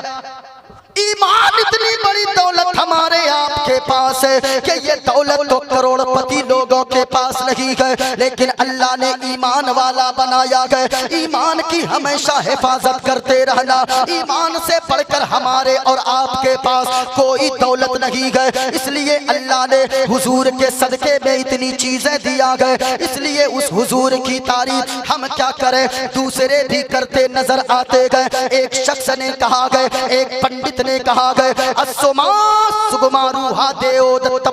ईमान इतनी बड़ी दौलत हमारे आपके पास है कि ये दौलत तो करोड़पति लोगों के पास नहीं है, लेकिन अल्लाह ने ईमान वाला बनाया है। ईमान की हमेशा हिफाजत करते रहना, ईमान से बढ़कर हमारे और आपके पास कोई दौलत नहीं है। इसलिए अल्लाह ने हुजूर के सदके में इतनी चीजें दिया गए, इसलिए उस हुजूर की तारीफ हम क्या करें, दूसरे भी करते नजर आते गए। एक शख्स ने कहा गए, एक पंडित ने कहा गए,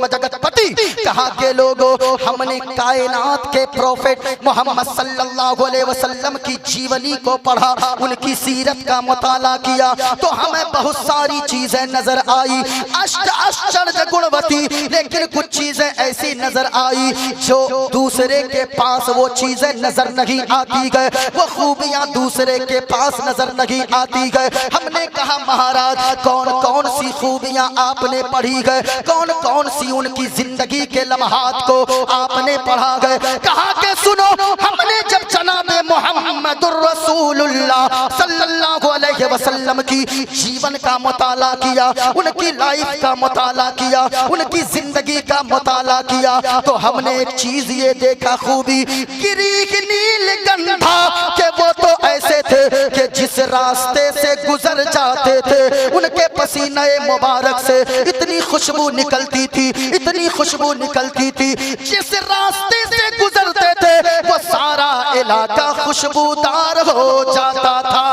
जगतपति, कहा के लोगों, हमने कायनात के प्रोफेट मोहम्मद सल्लल्लाहु अलैहि वसल्लम की जीवनी को पढ़ा, उनकी सीरत का मुताला किया तो हमें बहुत सारी चीजें नजर आई, आश्चर्य गुणवती, लेकिन कुछ चीजें ऐसी नजर आई जो दूसरे के पास वो चीजें नजर नहीं आती गए, वो खूबियां दूसरे के पास नजर नहीं आती गए। हमने कहा महाराज कौन कौन सी खूबियां आपने पढ़ी गए, कौन कौन सी उनकी जिंदगी के लम्हात को आपने पढ़ा गए। कहा के सुनो, हमने जब जनाबे मोहम्मदुर रसूलुल्लाह सल्लल्लाहु अलैहि वसल्लम की जीवन का मुताला किया, उनकी लाइफ का मुताला किया, उनकी जिंदगी का मुताला किया, तो हमने एक चीज ये देखा खूबी, गिरीक नीलगंधा के वो तो ऐसे थे कि जिस रास्ते से गुजर जाते थे उनके पसीने मुबारक से इतनी खुशबू निकलती थी, इतनी खुशबू निकलती थी, जिस रास्ते से गुजरते थे वो सारा इलाका खुशबूदार हो जाता था।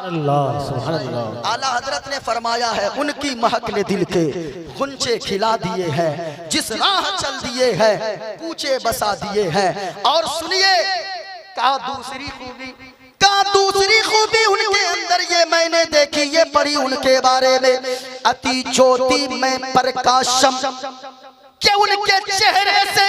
अल्लाह सुभान अल्लाह। आला हजरत ने फरमाया है, उनकी महक ने दिल के गुंचे खिला दिए हैं, जिस राह चल दिए हैं कूचे बसा दिए हैं। और सुनिए, कहा दूसरी खूबी, कहा दूसरी खूबी उनके अंदर ये मैंने देखी, ये पढ़ी उनके बारे में, अति ज्योति में प्रकाशम, कि उनके चेहरे से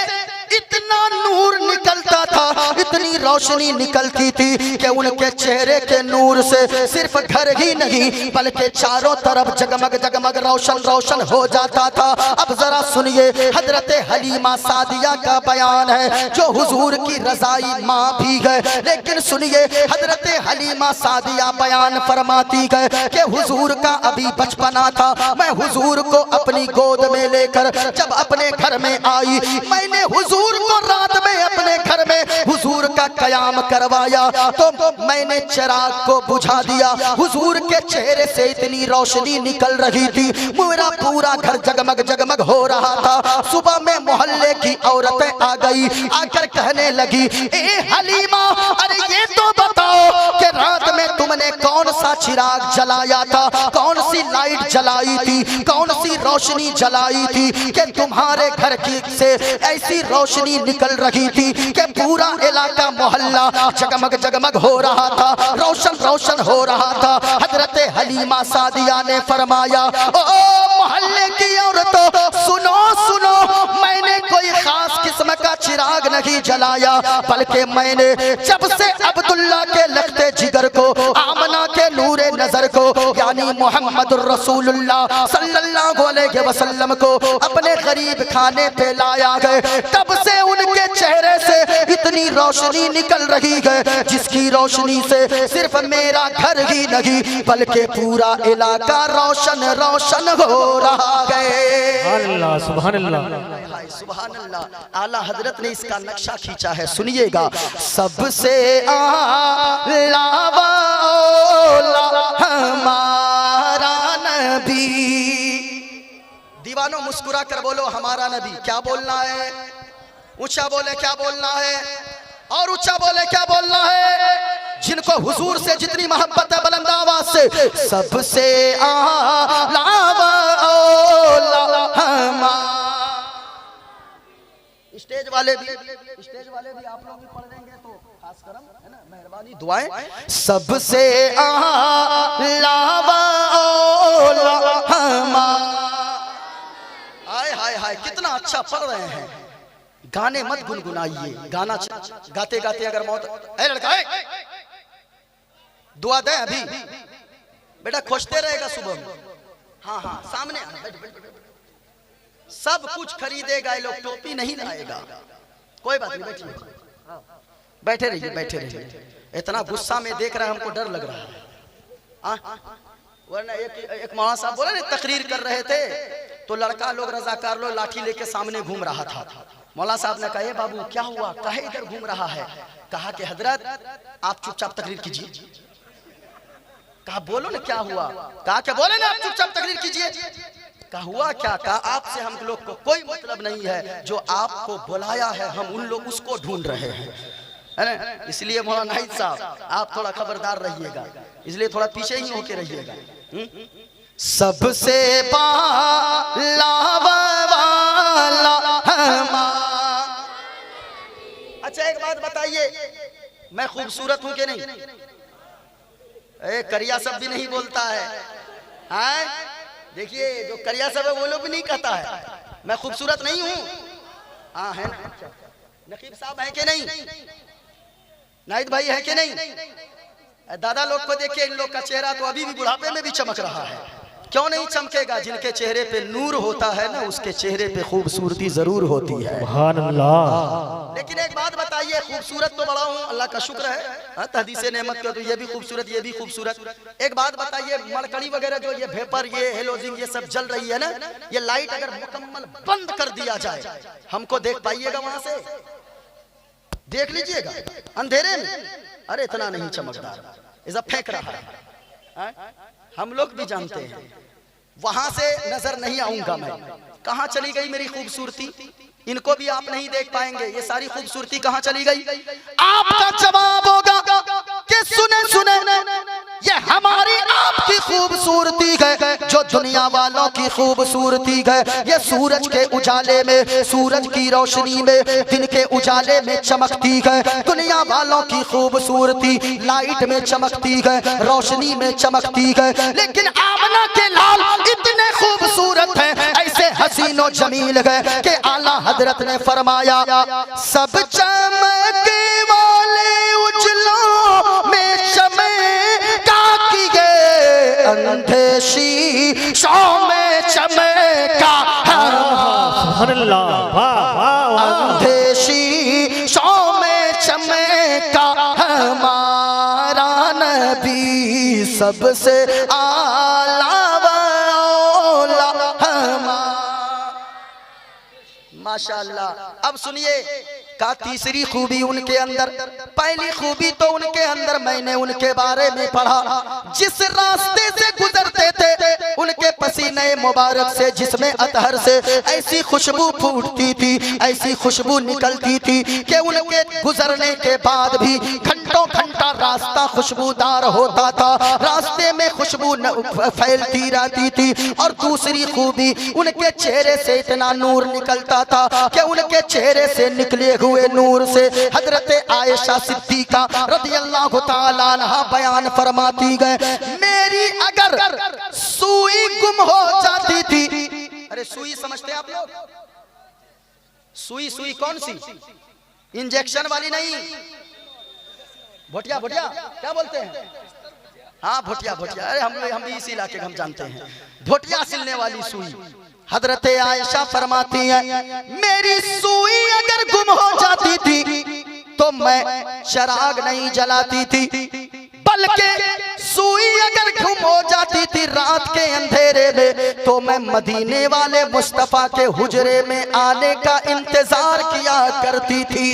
इतना नूर निकलता था, इतनी रोशनी निकलती थी कि उनके चेहरे के नूर से सिर्फ घर ही नहीं बल्कि चारों तरफ जगमग जगमग रोशन रोशन हो जाता था। अब जरा सुनिए, हजरत हलीमा सादिया का बयान है जो हुजूर की रज़ाई माँ भी गए, लेकिन सुनिए हजरत हलीमा सादिया बयान फरमाती गए कि हुजूर का अभी बचपना था, मैं हुजूर को अपनी गोद में लेकर जब अपने घर में आई, मैंने हुजूर को रात में अपने घर में हुजूर का कयाम करवाया, तो मैंने चिराग को बुझा दिया, हुजूर के चेहरे से इतनी रोशनी निकल रही थी, मेरा पूरा घर जगमग जगमग हो रहा था। सुबह में मोहल्ले की औरतें आ गई, आकर कहने लगी, ए हलीमा, अरे ये तो बताओ कि रात में तुमने कौन सा चिराग जलाया था, कौन सी लाइट जलाई थी, कौन सी रोशनी जलाई थी कि तुम्हारे घर की से ऐसी रोशनी निकल रही थी कि पूरा इलाका मोहल्ला जगमग जगमग हो रहा था, रोशन रोशन हो रहा था। हजरत हलीमा सादिया ने फरमाया, ओ मोहल्ले की औरतों सुनो सुनो, मैंने कोई खास किस्म का चिराग नहीं जलाया, बल्कि मैंने जब से अब्दुल्ला के लखते जिगर को, आमना के नूरे नजर को, यानी मोहम्मद रसूलुल्लाह सल्लल्लाहु अलैहि वसल्लम को अपने गरीब खाने पे लाया गए, तब से उनके चेहरे से इतनी रोशनी निकल रही है जिसकी रोशनी से सिर्फ मेरा घर ही नहीं बल्कि पूरा इलाका रोशन रोशन हो रहा है। अल्लाह सुभान अल्लाह, सुभान अल्लाह। आला हजरत ने इसका नक्शा खींचा है, सुनिएगा। सबसे आला हमारा नबी, दीवानों मुस्कुरा कर बोलो हमारा नबी। क्या बोलना है? ऊंचा बोले क्या बोलना है, और ऊंचा बोले क्या बोलना है। जिनको हुजूर से जितनी मोहब्बत है बुलंद आवाज से, सबसे आला स्टेज वाले भी आप लोग भी पढ़ लेंगे तो खास करम है ना, मेहरबानी दुआएं। सबसे आला हाय हाय हाय, कितना अच्छा पढ़ रहे हैं। गाने मत गुनगुनाइए, गाना गाते गाते अगर मौत। ए लड़का दुआ दे अभी बेटा, खोजते रहेगा सुबह में। हाँ हाँ सामने बैठ, सब कुछ खरीदेगा, ये लोग टोपी नहीं लाएगा। कोई बात नहीं, बैठिए, बैठे रहिए बैठे रहिए। इतना गुस्सा में देख रहा है, हमको डर लग रहा है। वरना एक मौलाना साहब बोले ना, तकरीर कर रहे थे तो लड़का लोग रजाकार लोग लाठी लेके सामने घूम रहा था। मौलाना साहब ने कहा, बाबू क्या हुआ, काहे इधर घूम रहा है? कहा कि हजरत आप चुपचाप तकरीर कीजिए। कहा बोलो ना क्या हुआ? कहा क्या बोले ना, आप चुपचाप तकरीर कीजिए। कहा हुआ क्या? कहा आपसे हम लोग को कोई मतलब नहीं है, जो आपको बुलाया है हम उन लोग उसको ढूंढ रहे हैं, है ना। इसलिए मौलाना नाहिद साहब आप थोड़ा खबरदार रहिएगा, इसलिए थोड़ा पीछे ही होके रहिएगा। सबसे अच्छा एक बात बताइए, मैं खूबसूरत हूं कि नहीं? करिया सब भी नहीं बोलता है। देखिए जो करिया सब है वो लोग भी नहीं कहता है मैं खूबसूरत नहीं हूँ। हाँ है ना? नकीब साहब है कि नहीं? नाहिद भाई है कि नहीं? दादा लोग को देखिए, इन लोग का चेहरा तो अभी भी बुढ़ापे में भी चमक रहा है। क्यों नहीं चमकेगा? जिनके चेहरे पे नूर होता है ना, उसके चेहरे पे खूबसूरती जरूर होती है। सुभान अल्लाह। लेकिन एक बात बताइए, खूबसूरत तो बड़ा हूँ, अल्लाह का शुक्र है, तहदीसे नेमत का, तो ये भी खूबसूरत ये भी खूबसूरत। एक बात बताइए, मरकड़ी वगैरह जो ये वेपर ये हेलोजिन ये सब जल रही है ना, ये लाइट अगर मुकम्मल बंद कर दिया जाए, हमको देख पाइएगा वहां से? देख लीजिएगा अंधेरे में, अरे इतना नहीं चमकदार, इसे फेंक रहा है। हम लोग भी जानते हैं, वहां से नजर नहीं आऊंगा मैं। कहां चली गई मेरी खूबसूरती? इनको भी आप नहीं देख पाएंगे, ये सारी खूबसूरती कहां चली गई? आपका जवाब होगा कि सुने सुने ये हमारी आपकी खूबसूरती है, जो दुनिया वालों की खूबसूरती है। ये सूरज के उजाले में, सूरज की रोशनी में, दिन के उजाले में चमकती है। दुनिया वालों की खूबसूरती लाइट में चमकती है, रोशनी में चमकती है। लेकिन आमना के लाल इतने खूबसूरत हैं, ऐसे हसीनो जमील है कि आला हजरत ने फरमाया, सब चमके वाले उजलों में चमका की गए, अंधे शीशों में चमका, अंधे शीशों में चमका हमारा नबी, सबसे आला माशाअल्लाह। अब सुनिए का तीसरी खूबी उनके अंदर। पहली खूबी तो उनके अंदर मैंने उनके बारे में पढ़ा, जिस रास्ते से गुजरते थे उनके पसीने मुबारक से, जिसमें अतहर से ऐसी खुशबू फूटती थी, ऐसी खुशबू निकलती थी कि उनके गुजरने के बाद भी घंटों घंटा रास्ता खुशबूदार होता था, रास्ते में खुशबू फैलती रहती थी। और दूसरी खूबी उनके चेहरे से इतना नूर निकलता था कि उनके चेहरे से निकले हुए नूर से हजरत आयशा सिद्दीका रज़ियल्लाहु ताला अन्हा बयान फरमाती गए, मेरी अगर सुई गुम हो जाती थी। अरे सुई समझते हैं आप लोग? सुई सुई कौन सी? इंजेक्शन वाली नहीं, भोटिया भोटिया क्या बोलते हैं? हाँ भोटिया भोटिया, अरे हम भी इसी इलाके हम जानते हैं, भोटिया सिलने वाली सुई। हजरत आयशा फरमाती है, मेरी सुई अगर गुम हो जाती थी तो मैं चिराग नहीं जलाती थी, बल्कि सुई अगर गुम हो जाती थी रात के अंधेरे में तो मैं मदीने वाले मुस्तफा के हुजरे में आने का इंतजार किया करती थी।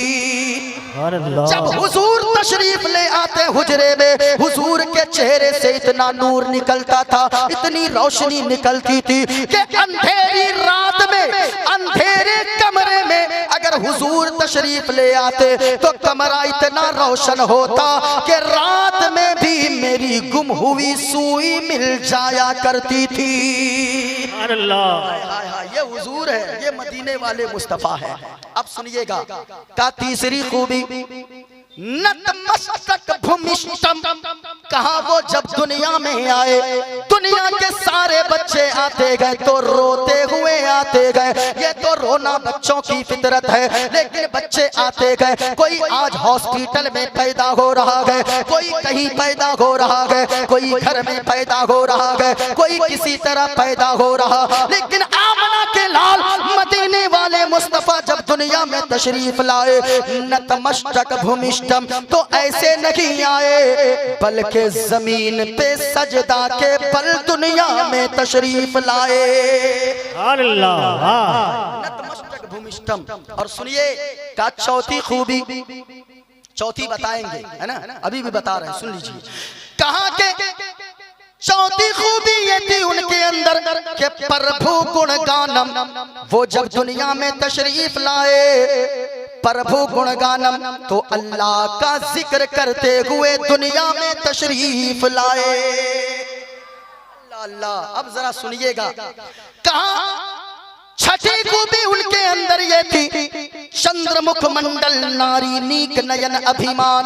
जब हुजूर तशरीफ ले आते हुजरे में, हुजूर के चेहरे से इतना नूर निकलता था, इतनी रोशनी निकलती थी कि अंधेरी रात में, अंधेरे कमरे में अगर हुजूर तशरीफ ले आते तो कमरा इतना रोशन होता कि रात में भी मेरी गुम हुई सुई मिल जाया करती थी। अल्लाह। हाय हाय, ये हुजूर है, ये मदीने वाले मुस्तफा है। अब सुनिएगा का तीसरी खूबी, नतमस्तक भूमिष्ठम, कहा वो जब दुनिया में आए, दुनिया के सारे बच्चे आते गए तो रोते हुए आते गए। ये तो रोना बच्चों की फितरत है, लेकिन बच्चे आते गए। कोई आज हॉस्पिटल में पैदा हो रहा है, कोई कहीं पैदा हो रहा है, कोई घर में पैदा हो रहा है, कोई किसी तरह पैदा हो रहा। लेकिन आमना के लाल मदीने वाले मुस्तफा जब दुनिया में तशरीफ लाए, नतमस्तक भूमिष्ठम, तो ऐसे नहीं आए, बल्कि जमीन पे सजदा के बल दुनिया में तशरीफ लाए। अल्लाह। नतमस्तक भूमिष्ठम। और सुनिए का चौथी खूबी, चौथी बताएंगे, है ना, अभी भी बता रहे हैं, सुन लीजिए। कहा के चौथी खूबी ये थी उनके अंदर के प्रभु गुण गानम, वो जब दुनिया में तशरीफ लाए, प्रभु गुण गानम, तो अल्लाह का जिक्र करते हुए दुनिया में तशरीफ लाए। अल्लाह अल्लाह। अब जरा सुनिएगा, कहा छठी खूबी उनके अंदर ये थी, चंद्रमुख मंडल नारी नीक नयन अभिमान।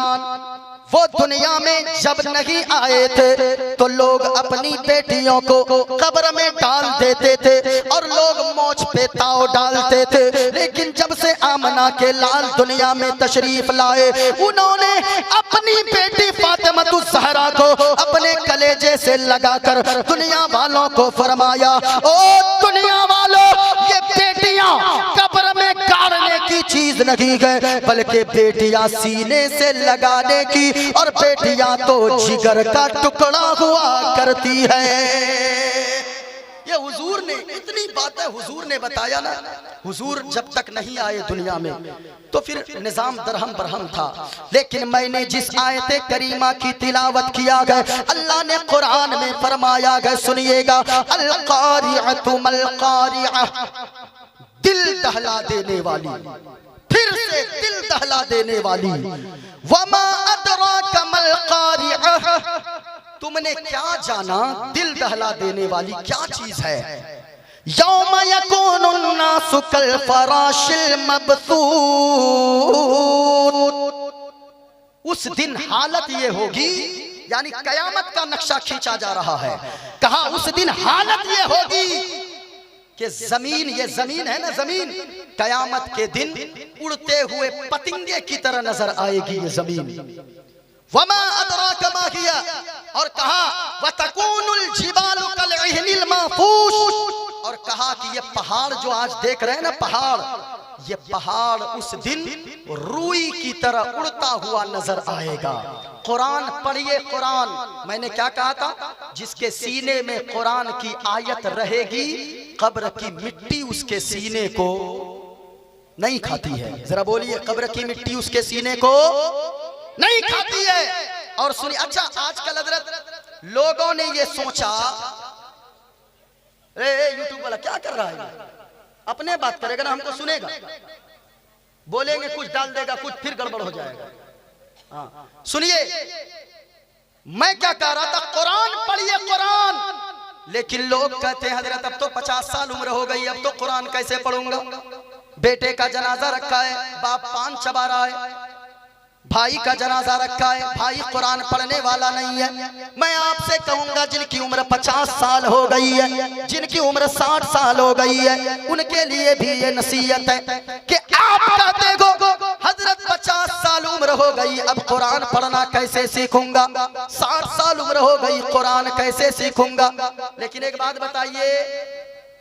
वो दुनिया में जब नहीं आए थे तो लोग अपनी बेटियों को कब्र में डाल देते थे और लोग मोछ पे ताव डालते थे। लेकिन जब से आमना के लाल दुनिया में तशरीफ लाए, उन्होंने अपनी बेटी फातिमा ज़हरा को अपने कलेजे से लगाकर दुनिया वालों को फरमाया, ओ दुनिया वालों, ये बेटियां कब्र में गाड़ने की चीज नहीं है, बल्कि बेटियां सीने से लगाने की, और बेटियां तो जिगर का टुकड़ा हुआ करती है। ये हुजूर ने इतनी बातें हुजूर ने बताया ना। हुजूर जब तक नहीं आए दुनिया में तो फिर निजाम दरहम बरहम था। लेकिन मैंने जिस आयत करीमा की तिलावत किया गया, अल्लाह ने कुरान में फरमाया गया, सुनिएगा, अल कारिअतु मल कारिअह, दिल दहला देने वाली, फिर से दिल दहला देने वाली। वमा अदराका मल कारिअह, तुमने क्या जाना दिल दहला देने वाली क्या चीज है। यौम यकूनुन नासु कल फराशिल मबसूत, उस दिन हालत ये होगी, यानी कयामत का नक्शा खींचा जा रहा है। कहा उस दिन हालत ये होगी कि जमीन, ये जमीन है ना, जमीन कयामत के दिन उड़ते हुए पतंगे की तरह नजर आएगी ये जमीन। वमा अदराका मा हिया, और कहा वतकूनुल जिबालु कलइहनिल महफूश, और कहा कि ये पहाड़ जो आज देख रहे हैं ना, पहाड़, ये पहाड़ उस दिन रूई की तरह उड़ता हुआ नजर आएगा। कुरान पढ़िए, कुरान, मैंने क्या कहा था, जिसके सीने में कुरान की आयत रहेगी, कब्र की मिट्टी उसके सीने को नहीं खाती है। जरा बोलिए, कब्र की मिट्टी उसके सीने को नहीं खाती है। और सुनिए, अच्छा आजकल हजरत लोगों ने ये सोचा, यूट्यूब वाला क्या कर रहा है, अपने बात करेगा ना, हमको सुनेगा, बोलेंगे कुछ डाल देगा कुछ, फिर गड़बड़ हो जाएगा। हाँ सुनिए, मैं क्या कह रहा था, कुरान पढ़िए कुरान। लेकिन लोग कहते हैं हजरत अब तो 50 साल उम्र हो गई, अब तो कुरान कैसे पढ़ूंगा। बेटे का जनाजा रखा है, बाप पान चबा रहा है, भाई का जनाजा रखा है, भाई कुरान पढ़ने वाला नहीं है। मैं आपसे कहूंगा, जिनकी उम्र 50 साल हो गई है, जिनकी उम्र 60 साल हो गई है, उनके लिए भी ये नसीहत है कि आप कहते हो हजरत 50 साल उम्र हो गई, अब कुरान पढ़ना कैसे सीखूंगा, 60 साल उम्र हो गई, कुरान कैसे सीखूंगा। लेकिन एक बात बताइए,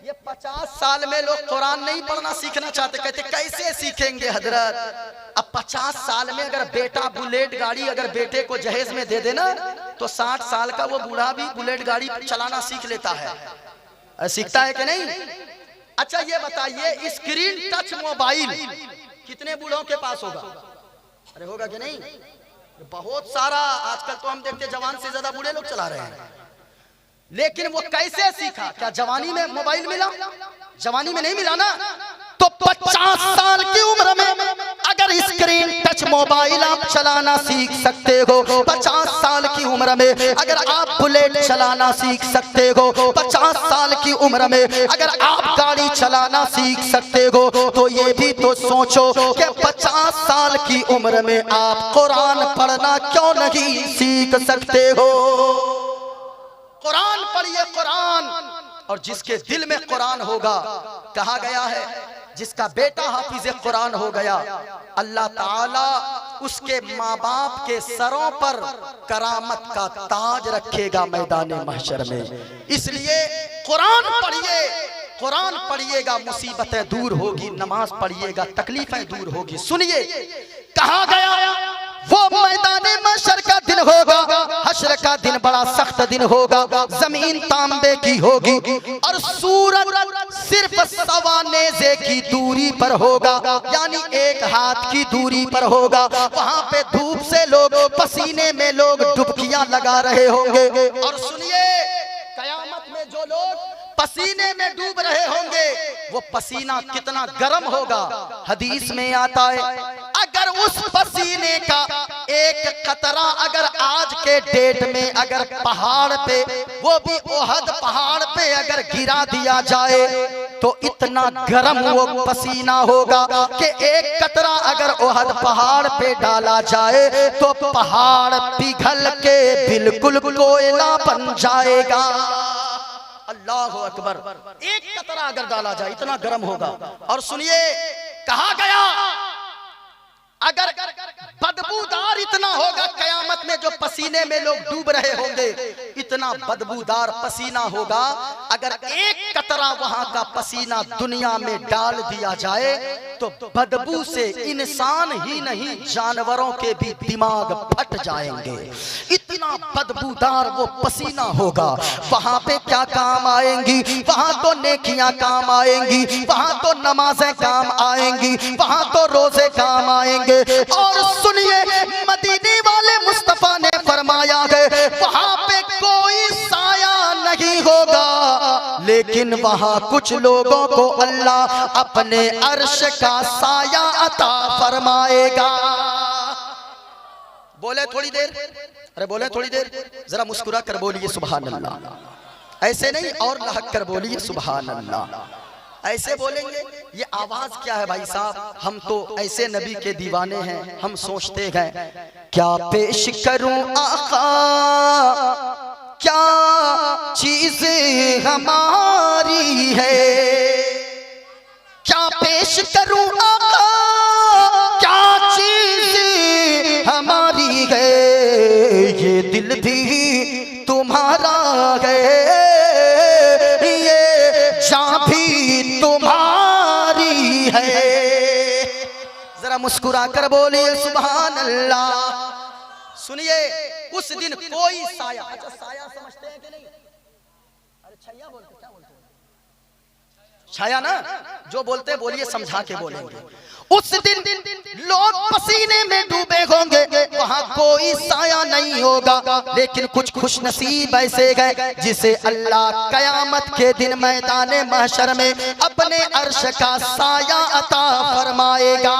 ये 50 साल में लोग कुरान नहीं पढ़ना सीखना चाहते, कहते कैसे सीखेंगे हजरत। अब 50 साल में अगर बेटा बुलेट गाड़ी अगर बेटे को जहेज में दे देना, तो 60 साल का वो बूढ़ा भी बुलेट गाड़ी चलाना सीख लेता है। सीखता है कि नहीं? अच्छा ये बताइए, स्क्रीन टच मोबाइल कितने बूढ़ों के पास होगा? अरे होगा कि नहीं? बहुत सारा। आजकल तो हम देखते जवान से ज्यादा बूढ़े लोग चला रहे हैं। लेकिन वो कैसे सीखा? क्या जवानी में मोबाइल मिला? जवानी में नहीं मिला ना। तो 50 साल की उम्र में अगर स्क्रीन टच मोबाइल आप चलाना सीख सकते हो। 50 साल की उम्र में अगर आप बुलेट चलाना सीख सकते हो, 50 साल की उम्र में अगर आप गाड़ी चलाना सीख सकते हो, तो ये भी तो सोचो कि 50 साल की उम्र में आप कुरान पढ़ना क्यों नहीं सीख सकते हो। कुरान पढ़िए, कुरान। और जिसके दिल में कुरान होगा, कहा गया है जिसका बेटा हाफिज कुरान हो गया, अल्लाह ताला उसके माँ बाप के सरों पर करामत का ताज रखेगा मैदान महशर में। इसलिए कुरान पढ़िए, कुरान पढ़िएगा मुसीबतें दूर होगी, नमाज पढ़िएगा तकलीफें दूर होगी। सुनिए, कहा गया वो मैदान महशर का दिन होगा, हश्र का दिन बड़ा सख्त दिन होगा, जमीन तांबे की होगी और सूरज सिर्फ सवा नेज़े की दूरी पर होगा, यानी 1 हाथ की दूरी पर होगा। वहां पे धूप से लोग, पसीने में लोग डुबकियां लगा रहे होंगे। और सुनिए, कयामत में जो लोग पसीने में डूब रहे होंगे, वो पसीना कितना गर्म होगा। हदीस में आता है, अगर उस पसीने का एक कतरा अगर आज के डेट में अगर पहाड़ पे, वो भी ओहद पहाड़ पे अगर गिरा दिया जाए, तो इतना गर्म वो पसीना होगा कि एक कतरा अगर ओहद पहाड़ पे डाला जाए तो पहाड़ पिघल के बिल्कुल कोयला बन जाएगा। अल्लाह अकबर। एक कतरा अगर डाला जाए इतना गर्म होगा। और सुनिए, कहा गया अगर बदबूदार इतना होगा, कयामत में जो पसीने में लोग डूब रहे होंगे, इतना बदबूदार पसीना होगा, अगर एक कतरा वहां का पसीना दुनिया में डाल दिया जाए तो बदबू से इंसान ही नहीं जानवरों के भी दिमाग फट जाएंगे। इतना बदबूदार वो पसीना होगा। वहां पे क्या काम आएंगी? वहां तो नेकियां काम आएंगी, वहां तो नमाजें काम आएंगी, वहां तो रोजे काम आएंगे। और सुनिए, मदीने वाले मुस्तफा ने फरमाया है, वहां पे कोई साया नहीं होगा, लेकिन वहां कुछ लोगों को अल्लाह अपने अर्श का साया अता फरमाएगा। बोले थोड़ी देर, अरे बोले थोड़ी देर, जरा मुस्कुरा कर बोलिए सुभान अल्लाह। ऐसे नहीं, और लहक कर बोलिए सुभान अल्लाह। ऐसे बोलेंगे, ये आवाज क्या है भाई साहब? हम तो ऐसे नबी के दीवाने हैं, हम सोचते हैं क्या पेश करूं आका, क्या चीज हमारी है, क्या पेश करूं आका, क्या चीज हमारी है, ये दिल भी तुम्हारा है, ये जान भी तुम्हारी है। जरा मुस्कुरा कर बोलिए सुभान अल्लाह। सुनिए, उस दिन कोई साया, अच्छा साया समझते हैं कि नहीं? अरे छाया बोलते, क्या बोलते हैं? छाया ना, जो बोलते बोलिए, समझा के बोलेंगे। उस दिन लोग पसीने में डूबे होंगे, वहां कोई साया नहीं होगा, लेकिन कुछ खुश नसीब ऐसे गए जिसे अल्लाह कयामत के दिन मैदान महशर में अपने अर्श का साया अता फरमाएगा।